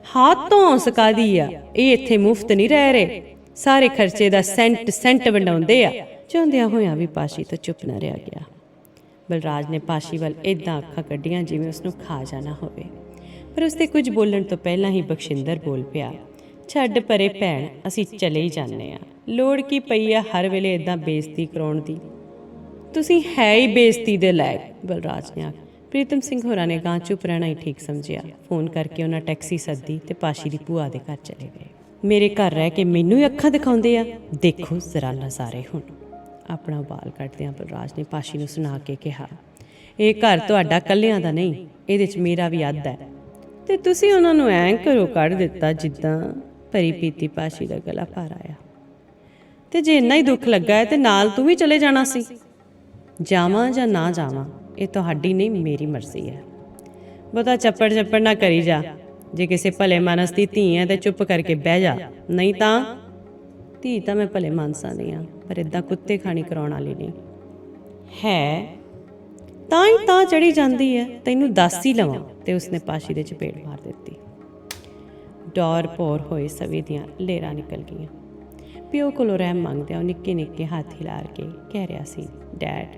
ਹੱਥ ਤੋਂ ਸਕਾਦੀ ਆ, ਇਹ ਇੱਥੇ ਮੁਫਤ ਨਹੀਂ ਰਹਿ ਰਹੇ, ਸਾਰੇ ਖਰਚੇ ਦਾ ਸੈਂਟ ਵੰਡਾਉਂਦੇ ਆ। ਚਾਹੁੰਦਿਆਂ ਹੋਇਆਂ ਵੀ ਪਾਸ਼ੀ ਤੋਂ ਚੁੱਪ ਨਾ ਰਿਹਾ ਗਿਆ। ਬਲਰਾਜ ਨੇ ਪਾਸ਼ੀ ਵੱਲ ਇੱਦਾਂ ਅੱਖਾਂ ਕੱਢੀਆਂ ਜਿਵੇਂ ਉਸਨੂੰ ਖਾ ਜਾਣਾ ਹੋਵੇ, ਪਰ ਉਸਦੇ ਕੁਝ ਬੋਲਣ ਤੋਂ ਪਹਿਲਾਂ ਹੀ ਬਖਸ਼ਿੰਦਰ ਬੋਲ ਪਿਆ। ਛੱਡ ਪਰੇ ਭੈਣ, ਅਸੀਂ ਚਲੇ ਹੀ ਜਾਂਦੇ ਆ। ਲੋੜ ਕੀ ਪਈ ਆ ਹਰ ਵੇਲੇ ਇੱਦਾਂ ਬੇਇੱਜ਼ਤੀ ਕਰਾਉਣ ਦੀ? ਤੁਸੀਂ ਹੈ ਹੀ ਬੇਇੱਜ਼ਤੀ ਦੇ ਲਾਇਕ, ਬਲਰਾਜ ਨੇ ਆਖਿਆ। ਪ੍ਰੀਤਮ ਸਿੰਘ ਹੋਰਾਂ ਨੇ ਗਾਂ ਚੁੱਪ ਰਹਿਣਾ ਹੀ ਠੀਕ ਸਮਝਿਆ। ਫੋਨ ਕਰਕੇ ਉਹਨਾਂ ਟੈਕਸੀ ਸੱਦੀ ਤੇ ਪਾਸ਼ੀ ਦੀ ਭੂਆ ਦੇ ਘਰ ਚਲੇ ਗਏ। ਮੇਰੇ ਘਰ ਰਹਿ ਕੇ ਮੈਨੂੰ ਹੀ ਅੱਖਾਂ ਦਿਖਾਉਂਦੇ ਆ, ਦੇਖੋ ਜ਼ਰਾ ਨਜ਼ਾਰੇ। ਹੁਣ ਆਪਣਾ ਉਬਾਲ ਕੱਢਦਿਆਂ ਬਲਰਾਜ ਨੇ ਪਾਸ਼ੀ ਨੂੰ ਸੁਣਾ ਕੇ ਕਿਹਾ, ਇਹ ਘਰ ਤੁਹਾਡਾ ਇਕੱਲਿਆਂ ਦਾ ਨਹੀਂ, ਇਹਦੇ 'ਚ ਮੇਰਾ ਵੀ ਅੱਧ ਹੈ। ਤੇ ਤੁਸੀਂ ਉਹਨਾਂ ਨੂੰ ਐਂ ਘਰੋਂ ਕੱਢ ਦਿੱਤਾ ਜਿੱਦਾਂ ਭਰੀ ਪੀਤੀ ਪਾਸ਼ੀ ਦਾ ਗਲਾ ਭਰ ਆਇਆ। ਤੇ ਜੇ ਇੰਨਾ ਹੀ ਦੁੱਖ ਲੱਗਾ ਹੈ ਤੇ ਨਾਲ ਤੂੰ ਵੀ ਚਲੇ ਜਾਣਾ ਸੀ। ਜਾਵਾਂ ਜਾਂ ਨਾ ਜਾਵਾਂ ਇਹ ਤੁਹਾਡੀ ਨਹੀਂ ਮੇਰੀ ਮਰਜ਼ੀ ਹੈ। ਬਹੁਤਾ ਚੱਪੜ ਨਾ ਕਰੀ ਜਾ। ਜੇ ਕਿਸੇ ਭਲੇ ਮਾਨਸ ਦੀ ਧੀ ਹੈ ਤੇ ਚੁੱਪ ਕਰਕੇ ਬਹਿ ਜਾ, ਨਹੀਂ ਤਾਂ ਧੀ ਤਾਂ ਮੈਂ ਭਲੇ ਮਾਨਸਾਂ ਦੀ ਹਾਂ, ਪਰ ਇੱਦਾਂ ਕੁੱਤੇ ਖਾਣੀ ਕਰਾਉਣ ਵਾਲੀ ਨਹੀਂ ਹੈ। ਤਾਂ ਹੀ ਤਾਂ ਚੜੀ ਜਾਂਦੀ ਹੈ, ਤੈਨੂੰ ਦੱਸ ਹੀ ਲਵਾਂ। ਤੇ ਉਸਨੇ ਪਾਸ਼ੀ ਦੇ ਚਪੇੜ ਮਾਰ ਦਿੱਤੀ। ਡੌਰ ਭੌਰ ਹੋਏ ਸਵੀ ਦੀਆਂ ਲੇਰਾਂ ਨਿਕਲ ਗਈਆਂ। ਪਿਓ ਕੋਲੋਂ ਰਹਿਮ ਮੰਗਦਿਆਂ ਉਹ ਨਿੱਕੇ ਨਿੱਕੇ ਹੱਥ ਹਿਲਾਰ ਕੇ ਕਹਿ ਰਿਹਾ ਸੀ, ਡੈਡ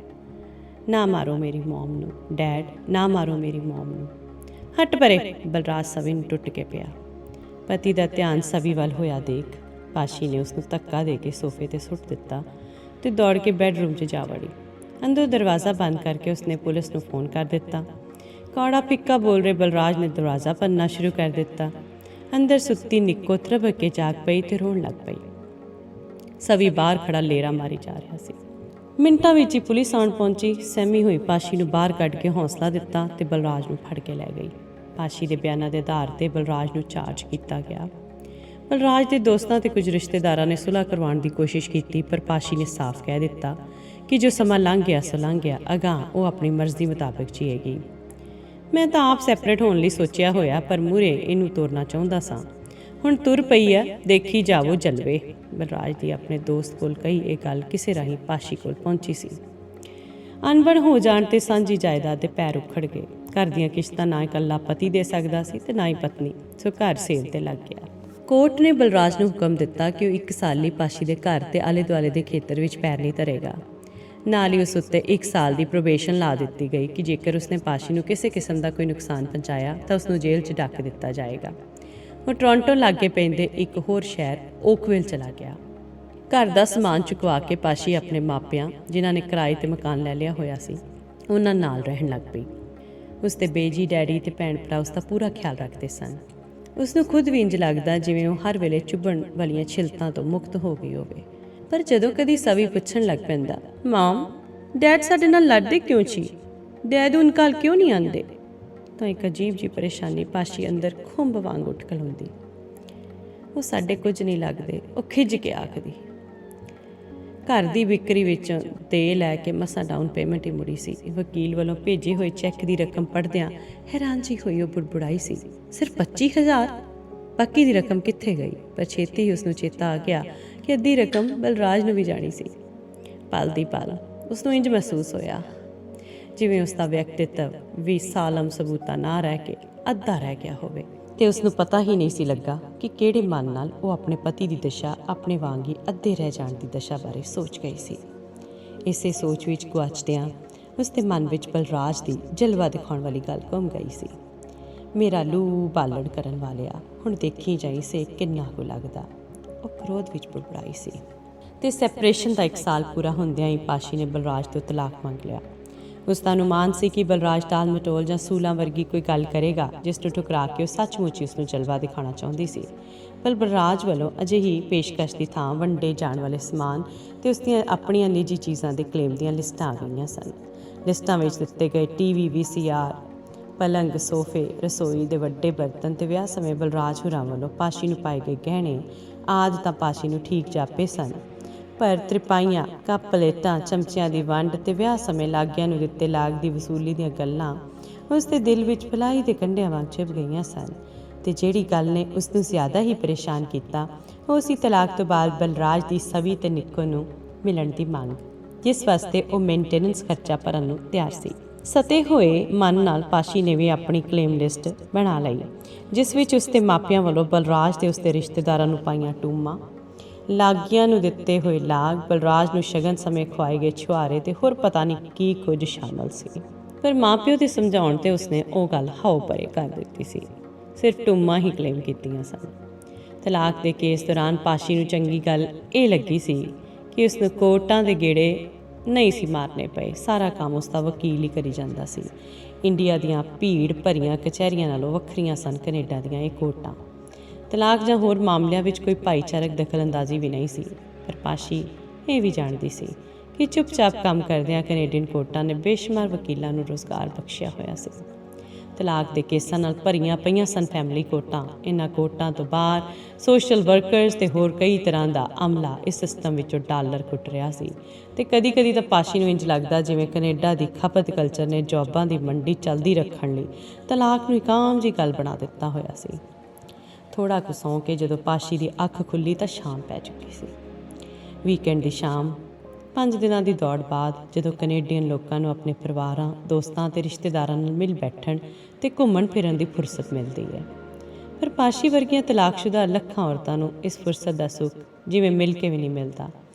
ਨਾ ਮਾਰੋ ਮੇਰੀ ਮੋਮ ਨੂੰ, ਡੈਡ ਨਾ ਮਾਰੋ ਮੇਰੀ ਮੋਮ ਨੂੰ। ਹਟ ਪਰੇ। ਬਲਰਾਜ ਸਵੀ ਨੂੰ ਟੁੱਟ ਕੇ ਪਿਆ। ਪਤੀ ਦਾ ਧਿਆਨ ਸਵੀ ਵੱਲ ਹੋਇਆ ਦੇਖ ਪਾਸ਼ੀ ਨੇ ਉਸਨੂੰ ਧੱਕਾ ਦੇ ਕੇ ਸੋਫੇ 'ਤੇ ਸੁੱਟ ਦਿੱਤਾ ਤੇ ਦੌੜ ਕੇ ਬੈੱਡਰੂਮ 'ਚ ਜਾ ਵੜੀ। ਅੰਦਰੋਂ ਦਰਵਾਜ਼ਾ ਬੰਦ ਕਰਕੇ ਉਸਨੇ ਪੁਲਿਸ ਨੂੰ ਫੋਨ ਕਰ ਦਿੱਤਾ। ਕੌੜਾ ਪਿੱਕਾ ਬੋਲ ਰਹੇ ਬਲਰਾਜ ਨੇ ਦਰਵਾਜ਼ਾ ਭੰਨਣਾ ਸ਼ੁਰੂ ਕਰ ਦਿੱਤਾ। ਅੰਦਰ ਸੁੱਤੀ ਨਿੱਕੋ ਤਰਬਕ ਕੇ ਜਾਗ ਪਈ ਤੇ ਰੋਣ ਲੱਗ ਪਈ। ਸਵੀ ਬਾਹਰ ਖੜਾ ਲੇਰਾ ਮਾਰੀ ਜਾ ਰਿਹਾ ਸੀ। ਮਿੰਟਾਂ ਵਿੱਚ ਹੀ ਪੁਲਿਸ ਆਉਣ ਪਹੁੰਚੀ। ਸਹਿਮੀ ਹੋਈ ਪਾਸ਼ੀ ਨੂੰ ਬਾਹਰ ਕੱਢ ਕੇ ਹੌਸਲਾ ਦਿੱਤਾ ਤੇ ਬਲਰਾਜ ਨੂੰ ਫੜ ਕੇ ਲੈ ਗਈ। ਪਾਸ਼ੀ ਦੇ ਬਿਆਨਾਂ ਦੇ ਆਧਾਰ 'ਤੇ ਬਲਰਾਜ ਨੂੰ ਚਾਰਜ ਕੀਤਾ ਗਿਆ। ਬਲਰਾਜ ਦੇ ਦੋਸਤਾਂ ਤੇ ਕੁਝ ਰਿਸ਼ਤੇਦਾਰਾਂ ਨੇ ਸੁਲ੍ਹਾ ਕਰਵਾਉਣ ਦੀ ਕੋਸ਼ਿਸ਼ ਕੀਤੀ, ਪਰ ਪਾਸ਼ੀ ਨੇ ਸਾਫ਼ ਕਹਿ ਦਿੱਤਾ ਕਿ ਜੋ ਸਮਾਂ ਲੰਘ ਗਿਆ ਸੋ ਲੰਘ ਗਿਆ, ਅਗਾਂਹ ਉਹ ਆਪਣੀ ਮਰਜ਼ੀ ਮੁਤਾਬਕ ਜੀਏਗੀ। ਮੈਂ ਤਾਂ ਆਪ ਸੈਪਰੇਟ ਹੋਣ ਲਈ ਸੋਚਿਆ ਹੋਇਆ, ਪਰ ਮੂਹਰੇ ਇਹਨੂੰ ਤੋਰਨਾ ਚਾਹੁੰਦਾ ਸਾਂ। ਹੁਣ ਤੁਰ ਪਈ ਆ, ਦੇਖੀ ਜਾਵੋ ਜਲਵੇ। ਬਲਰਾਜ ਦੀ ਆਪਣੇ ਦੋਸਤ ਕੋਲ ਕਹੀ ਇਹ ਗੱਲ ਕਿਸੇ ਰਾਹੀਂ ਪਾਸ਼ੀ ਕੋਲ ਪਹੁੰਚੀ ਸੀ। ਅਨਬਣ ਹੋ ਜਾਣ ਤੇ ਸਾਂਝੀ ਜਾਇਦਾਦ ਦੇ ਪੈਰ ਉਖੜ ਗਏ। ਘਰ ਦੀਆਂ ਕਿਸ਼ਤਾਂ ਨਾ ਇਕੱਲਾ ਪਤੀ ਦੇ ਸਕਦਾ ਸੀ ਤੇ ਨਾ ਹੀ ਪਤਨੀ, ਸੋ ਘਰ ਸੇਲ ਤੇ ਲੱਗ ਗਿਆ। ਕੋਰਟ ਨੇ ਬਲਰਾਜ ਨੂੰ ਹੁਕਮ ਦਿੱਤਾ ਕਿ ਉਹ 1 ਸਾਲ ਲਈ ਪਾਸ਼ੀ ਦੇ ਘਰ ਤੇ ਆਲੇ ਦੁਆਲੇ ਦੇ ਖੇਤਰ ਵਿੱਚ ਪੈਰ ਨਹੀਂ ਧਰੇਗਾ। ਨਾਲ ਹੀ ਉਸ ਉੱਤੇ 1 ਸਾਲ ਦੀ ਪ੍ਰੋਬੇਸ਼ਨ ਲਾ ਦਿੱਤੀ ਗਈ ਕਿ ਜੇਕਰ ਉਸਨੇ ਪਾਸ਼ੀ ਨੂੰ ਕਿਸੇ ਕਿਸਮ ਦਾ ਕੋਈ ਨੁਕਸਾਨ ਪਹੁੰਚਾਇਆ ਤਾਂ ਉਸਨੂੰ ਜੇਲ੍ਹ 'ਚ ਡੱਕ ਦਿੱਤਾ ਜਾਏਗਾ। ਉਹ ਟੋਰਾਂਟੋ ਲਾਗੇ ਪੈਂਦੇ ਇੱਕ ਹੋਰ ਸ਼ਹਿਰ ਓਕਵਿਲ ਚਲਾ ਗਿਆ। ਘਰ ਦਾ ਸਮਾਨ ਚੁਕਵਾ ਕੇ ਪਾਸ਼ੀ ਆਪਣੇ ਮਾਪਿਆਂ, ਜਿਨ੍ਹਾਂ ਨੇ ਕਿਰਾਏ 'ਤੇ ਮਕਾਨ ਲੈ ਲਿਆ ਹੋਇਆ ਸੀ, ਉਹਨਾਂ ਨਾਲ ਰਹਿਣ ਲੱਗ ਪਈ। ਉਸਦੇ ਬੇਜੀ ਡੈਡੀ ਤੇ ਭੈਣ ਭਰਾ ਉਸਦਾ ਪੂਰਾ ਖਿਆਲ ਰੱਖਦੇ ਸਨ। ਉਸਨੂੰ ਖੁਦ ਵੀ ਇੰਜ ਲੱਗਦਾ ਜਿਵੇਂ ਉਹ ਹਰ ਵੇਲੇ ਚੁਭਣ ਵਾਲੀਆਂ ਛਿਲਤਾਂ ਤੋਂ ਮੁਕਤ ਹੋ ਗਈ ਹੋਵੇ। ਪਰ ਜਦੋਂ ਕਦੀ ਸਵੀ ਪੁੱਛਣ ਲੱਗ ਪੈਂਦਾ, ਮਾਮ ਡੈਡ ਸਾਡੇ ਨਾਲ ਲੜਦੇ ਕਿਉਂ ਸੀ, ਡੈਡ ਉਨ ਕੱਲ ਕਿਉਂ ਨਹੀਂ ਆਉਂਦੇ, ਤਾਂ ਇੱਕ ਅਜੀਬ ਜਿਹੀ ਪਰੇਸ਼ਾਨੀ ਪਾਸ਼ੀ ਅੰਦਰ ਖੁੰਬ ਵਾਂਗ ਉੱਠ ਖਲੋਂਦੀ। ਉਹ ਸਾਡੇ ਕੁਝ ਨਹੀਂ ਲੱਗਦੇ, ਉਹ ਖਿੱਝ ਕੇ ਆਖਦੀ। ਘਰ ਦੀ ਵਿਕਰੀ ਵਿੱਚ ਦੇ ਲੈ ਕੇ ਮਸਾਂ ਡਾਊਨ ਪੇਮੈਂਟ ਹੀ ਮੁੜੀ ਸੀ। ਵਕੀਲ ਵੱਲੋਂ ਭੇਜੇ ਹੋਏ ਚੈੱਕ ਦੀ ਰਕਮ ਪੜ੍ਹਦਿਆਂ ਹੈਰਾਨ ਜਿਹੀ ਹੋਈ ਉਹ ਬੁੜਬੁੜਾਈ ਸੀ, ਸਿਰਫ 25,000। ਬਾਕੀ ਦੀ ਰਕਮ ਕਿੱਥੇ ਗਈ? ਪਰ ਛੇਤੀ ਹੀ ਉਸਨੂੰ ਚੇਤਾ ਆ ਗਿਆ ਕਿ ਅੱਧੀ ਰਕਮ ਬਲਰਾਜ ਨੂੰ ਵੀ ਜਾਣੀ ਸੀ। ਪਲ ਦੀ ਪਲ ਉਸਨੂੰ ਇੰਜ ਮਹਿਸੂਸ ਹੋਇਆ ਜਿਵੇਂ ਉਸਦਾ ਵਿਅਕਤਿਤਵ ਵੀ ਸਾਲਮ ਸਬੂਤਾਂ ਨਾ ਰਹਿ ਕੇ ਅੱਧਾ ਰਹਿ ਗਿਆ ਹੋਵੇ, ਤੇ ਉਸਨੂੰ ਪਤਾ ਹੀ ਨਹੀਂ ਸੀ ਲੱਗਾ ਕਿ ਕਿਹੜੇ ਮਨ ਨਾਲ ਉਹ ਆਪਣੇ ਪਤੀ ਦੀ ਦਸ਼ਾ ਆਪਣੇ ਵਾਂਗ ਹੀ ਅੱਧੇ ਰਹਿ ਜਾਣ ਦੀ ਦਸ਼ਾ ਬਾਰੇ ਸੋਚ ਗਈ ਸੀ। ਇਸੇ ਸੋਚ ਵਿੱਚ ਗੁਆਚਦਿਆਂ ਉਸਦੇ ਮਨ ਵਿੱਚ ਬਲਰਾਜ ਦੀ ਜਲਵਾ ਦਿਖਾਉਣ ਵਾਲੀ ਗੱਲ ਘੁੰਮ ਗਈ ਸੀ। ਮੇਰਾ ਲੂ ਬਾਲਣ ਕਰਨ ਵਾਲਿਆ, ਹੁਣ ਦੇਖੀ ਜਾਈ ਸੇ ਕਿੰਨਾ ਕੁ ਲੱਗਦਾ, ਉਹ ਕ੍ਰੋਧ ਵਿੱਚ ਬੁੜਬੁੜਾਈ ਸੀ। ਤੇ ਸੈਪਰੇਸ਼ਨ ਦਾ 1 ਸਾਲ ਪੂਰਾ ਹੁੰਦਿਆਂ ਹੀ ਪਾਸ਼ੀ ਨੇ ਬਲਰਾਜ ਤੋਂ ਤਲਾਕ ਮੰਗ ਲਿਆ। ਉਸ ਦਾ ਅਨੁਮਾਨ ਸੀ ਕਿ ਬਲਰਾਜ ਟਾਲ ਮਟੋਲ ਜਾਂ ਸੂਲਾਂ ਵਰਗੀ ਕੋਈ ਗੱਲ ਕਰੇਗਾ ਜਿਸ ਨੂੰ ਠੁਕਰਾ ਕੇ ਉਹ ਸੱਚਮੁੱਚ ਉਸ ਨੂੰ ਜਲਵਾ ਦਿਖਾਉਣਾ ਚਾਹੁੰਦੀ ਸੀ। ਪਰ ਬਲਰਾਜ ਵੱਲੋਂ ਅਜਿਹੀ ਪੇਸ਼ਕਸ਼ ਦੀ ਥਾਂ ਵੰਡੇ ਜਾਣ ਵਾਲੇ ਸਮਾਨ ਤੇ ਉਸ ਦੀਆਂ ਆਪਣੀਆਂ ਨਿੱਜੀ ਚੀਜ਼ਾਂ ਦੇ ਕਲੇਮ ਦੀਆਂ ਲਿਸਟਾਂ ਆ ਗਈਆਂ ਸਨ। ਲਿਸਟਾਂ ਵਿੱਚ ਦਿੱਤੇ ਗਏ ਟੀਵੀ, VCR, ਪਲੰਗ, ਸੋਫੇ, ਰਸੋਈ ਦੇ ਵੱਡੇ ਬਰਤਨ ਤੇ ਵਿਆਹ ਸਮੇਂ ਬਲਰਾਜ ਹੁਰਾਂ ਵੱਲੋਂ ਪਾਸ਼ੀ ਨੂੰ ਪਾਏ ਗਏ ਗਹਿਣੇ ਆਦਿ ਤਾਂ ਪਾਸ਼ੀ ਨੂੰ ਠੀਕ ਜਾਪੇ ਸਨ, ਪਰ ਤ੍ਰਿਪਾਈਆਂ, ਕੱਪ, ਪਲੇਟਾਂ, ਚਮਚਿਆਂ ਦੀ ਵੰਡ ਤੇ ਵਿਆਹ ਸਮੇਂ ਲਾਗਿਆਂ ਨੂੰ ਦਿੱਤੇ ਲਾਗ ਦੀ ਵਸੂਲੀ ਦੀਆਂ ਗੱਲਾਂ ਉਸ ਦੇ ਦਿਲ ਵਿੱਚ ਫਲਾਈ ਦੇ ਕੰਢਿਆਂ ਵਾਂਗ ਚੁਭ ਗਈਆਂ ਸਨ। ਤੇ ਜਿਹੜੀ ਗੱਲ ਨੇ ਉਸ ਨੂੰ ਜ਼ਿਆਦਾ ਹੀ ਪਰੇਸ਼ਾਨ ਕੀਤਾ ਉਹ ਸੀ ਤਲਾਕ ਤੋਂ ਬਾਅਦ ਬਲਰਾਜ ਦੀ ਸਵੀ ਤੇ ਨਿੱਕੋ ਨੂੰ ਮਿਲਣ ਦੀ ਮੰਗ, ਜਿਸ ਵਾਸਤੇ ਉਹ ਮੇਨਟੇਨੈਂਸ ਖਰਚਾ ਭਰਨ ਨੂੰ ਤਿਆਰ ਸੀ। ਸਤੇ ਹੋਏ ਮਨ ਨਾਲ ਪਾਸ਼ੀ ਨੇ ਵੀ ਆਪਣੀ ਕਲੇਮ ਲਿਸਟ ਬਣਾ ਲਈ, ਜਿਸ ਵਿੱਚ ਉਸਦੇ ਮਾਪਿਆਂ ਵੱਲੋਂ ਬਲਰਾਜ ਤੇ ਉਸਦੇ ਰਿਸ਼ਤੇਦਾਰਾਂ ਨੂੰ ਪਾਈਆਂ ਟੂਮਾਂ, ਲਾਗੀਆਂ ਨੂੰ ਦਿੱਤੇ ਹੋਏ ਲਾਗ, ਬਲਰਾਜ ਨੂੰ ਸ਼ਗਨ ਸਮੇਂ ਖੁਆਏ ਗਏ ਛੁਹਾਰੇ ਤੇ ਹੋਰ ਪਤਾ ਨਹੀਂ ਕੀ ਕੁਝ ਸ਼ਾਮਲ ਸੀ। ਪਰ ਮਾਪਿਓ ਦੇ ਸਮਝਾਉਣ ਤੇ ਉਸਨੇ ਉਹ ਗੱਲ ਹਾਓ ਪਰੇ ਕਰ ਦਿੱਤੀ ਸੀ। ਸਿਰਫ ਟੂਮਾਂ ਹੀ ਕਲੇਮ ਕੀਤੀਆਂ ਸਨ। ਤਲਾਕ ਦੇ ਕੇਸ ਦੌਰਾਨ ਪਾਸ਼ੀ ਨੂੰ ਚੰਗੀ ਗੱਲ ਇਹ ਲੱਗੀ ਸੀ ਕਿ ਉਸਨੂੰ ਕੋਰਟਾਂ ਦੇ ਗੇੜੇ ਨਹੀਂ ਸੀ ਮਾਰਨੇ ਪਏ। ਸਾਰਾ ਕੰਮ ਉਸਦਾ ਵਕੀਲ ਹੀ ਕਰੀ ਜਾਂਦਾ ਸੀ। ਇੰਡੀਆ ਦੀਆਂ ਭੀੜ ਭਰੀਆਂ ਕਚਹਿਰੀਆਂ ਨਾਲੋਂ ਵੱਖਰੀਆਂ ਸਨ ਕੈਨੇਡਾ ਦੀਆਂ ਇਹ ਕੋਰਟਾਂ। ਤਲਾਕ ਜਾਂ ਹੋਰ ਮਾਮਲਿਆਂ ਵਿੱਚ ਕੋਈ ਭਾਈਚਾਰਕ ਦਖਲਅੰਦਾਜ਼ੀ ਵੀ ਨਹੀਂ ਸੀ, ਪਰ ਪਾਸ਼ੀ ਇਹ ਵੀ ਜਾਣਦੀ ਸੀ ਕਿ ਚੁੱਪਚਾਪ ਕੰਮ ਕਰਦਿਆਂ ਕੈਨੇਡੀਅਨ ਕੋਰਟਾਂ ਨੇ ਬੇਸ਼ੁਮਾਰ ਵਕੀਲਾਂ ਨੂੰ ਰੁਜ਼ਗਾਰ ਬਖਸ਼ਿਆ ਹੋਇਆ ਸੀ। ਤਲਾਕ ਦੇ ਕੇਸਾਂ ਨਾਲ ਭਰੀਆਂ ਪਈਆਂ ਸਨ ਫੈਮਿਲੀ ਕੋਰਟਾਂ। ਇਹਨਾਂ ਕੋਰਟਾਂ ਤੋਂ ਬਾਹਰ ਸੋਸ਼ਲ ਵਰਕਰਸ ਤੇ ਹੋਰ ਕਈ ਤਰ੍ਹਾਂ ਦਾ ਅਮਲਾ ਇਸ ਸਿਸਟਮ ਵਿੱਚੋਂ ਡਾਲਰ ਕੁੱਟ ਰਿਹਾ ਸੀ। ਤੇ ਕਦੀ-ਕਦੀ ਤਾਂ ਪਾਸ਼ੀ ਨੂੰ ਇੰਜ ਲੱਗਦਾ ਜਿਵੇਂ ਕੈਨੇਡਾ ਦੀ ਖਪਤ ਕਲਚਰ ਨੇ ਜੌਬਾਂ ਦੀ ਮੰਡੀ ਚੱਲਦੀ ਰੱਖਣ ਲਈ ਤਲਾਕ ਨੂੰ ਇੱਕ ਆਮ ਜਿਹੀ ਗੱਲ ਬਣਾ ਦਿੱਤਾ ਹੋਇਆ ਸੀ। ਥੋੜ੍ਹਾ ਕੁ ਸੌਂ ਕੇ ਜਦੋਂ ਪਾਸ਼ੀ ਦੀ ਅੱਖ ਖੁੱਲ੍ਹੀ ਤਾਂ ਸ਼ਾਮ ਪੈ ਚੁੱਕੀ ਸੀ। ਵੀਕਐਂਡ ਦੀ ਸ਼ਾਮ। 5 ਦਿਨਾਂ ਦੀ ਦੌੜ ਬਾਅਦ ਜਦੋਂ ਕੈਨੇਡੀਅਨ ਲੋਕਾਂ ਨੂੰ ਆਪਣੇ ਪਰਿਵਾਰਾਂ, ਦੋਸਤਾਂ ਅਤੇ ਰਿਸ਼ਤੇਦਾਰਾਂ ਨਾਲ ਮਿਲ ਬੈਠਣ ਅਤੇ ਘੁੰਮਣ ਫਿਰਨ ਦੀ ਫੁਰਸਤ ਮਿਲਦੀ ਹੈ, ਪਰ ਪਾਸ਼ੀ ਵਰਗੀਆਂ ਤਲਾਕਸ਼ੁਦਾ ਲੱਖਾਂ ਔਰਤਾਂ ਨੂੰ ਇਸ ਫੁਰਸਤ ਦਾ ਸੁੱਖ ਜਿਵੇਂ ਮਿਲ ਕੇ ਵੀ ਨਹੀਂ ਮਿਲਦਾ।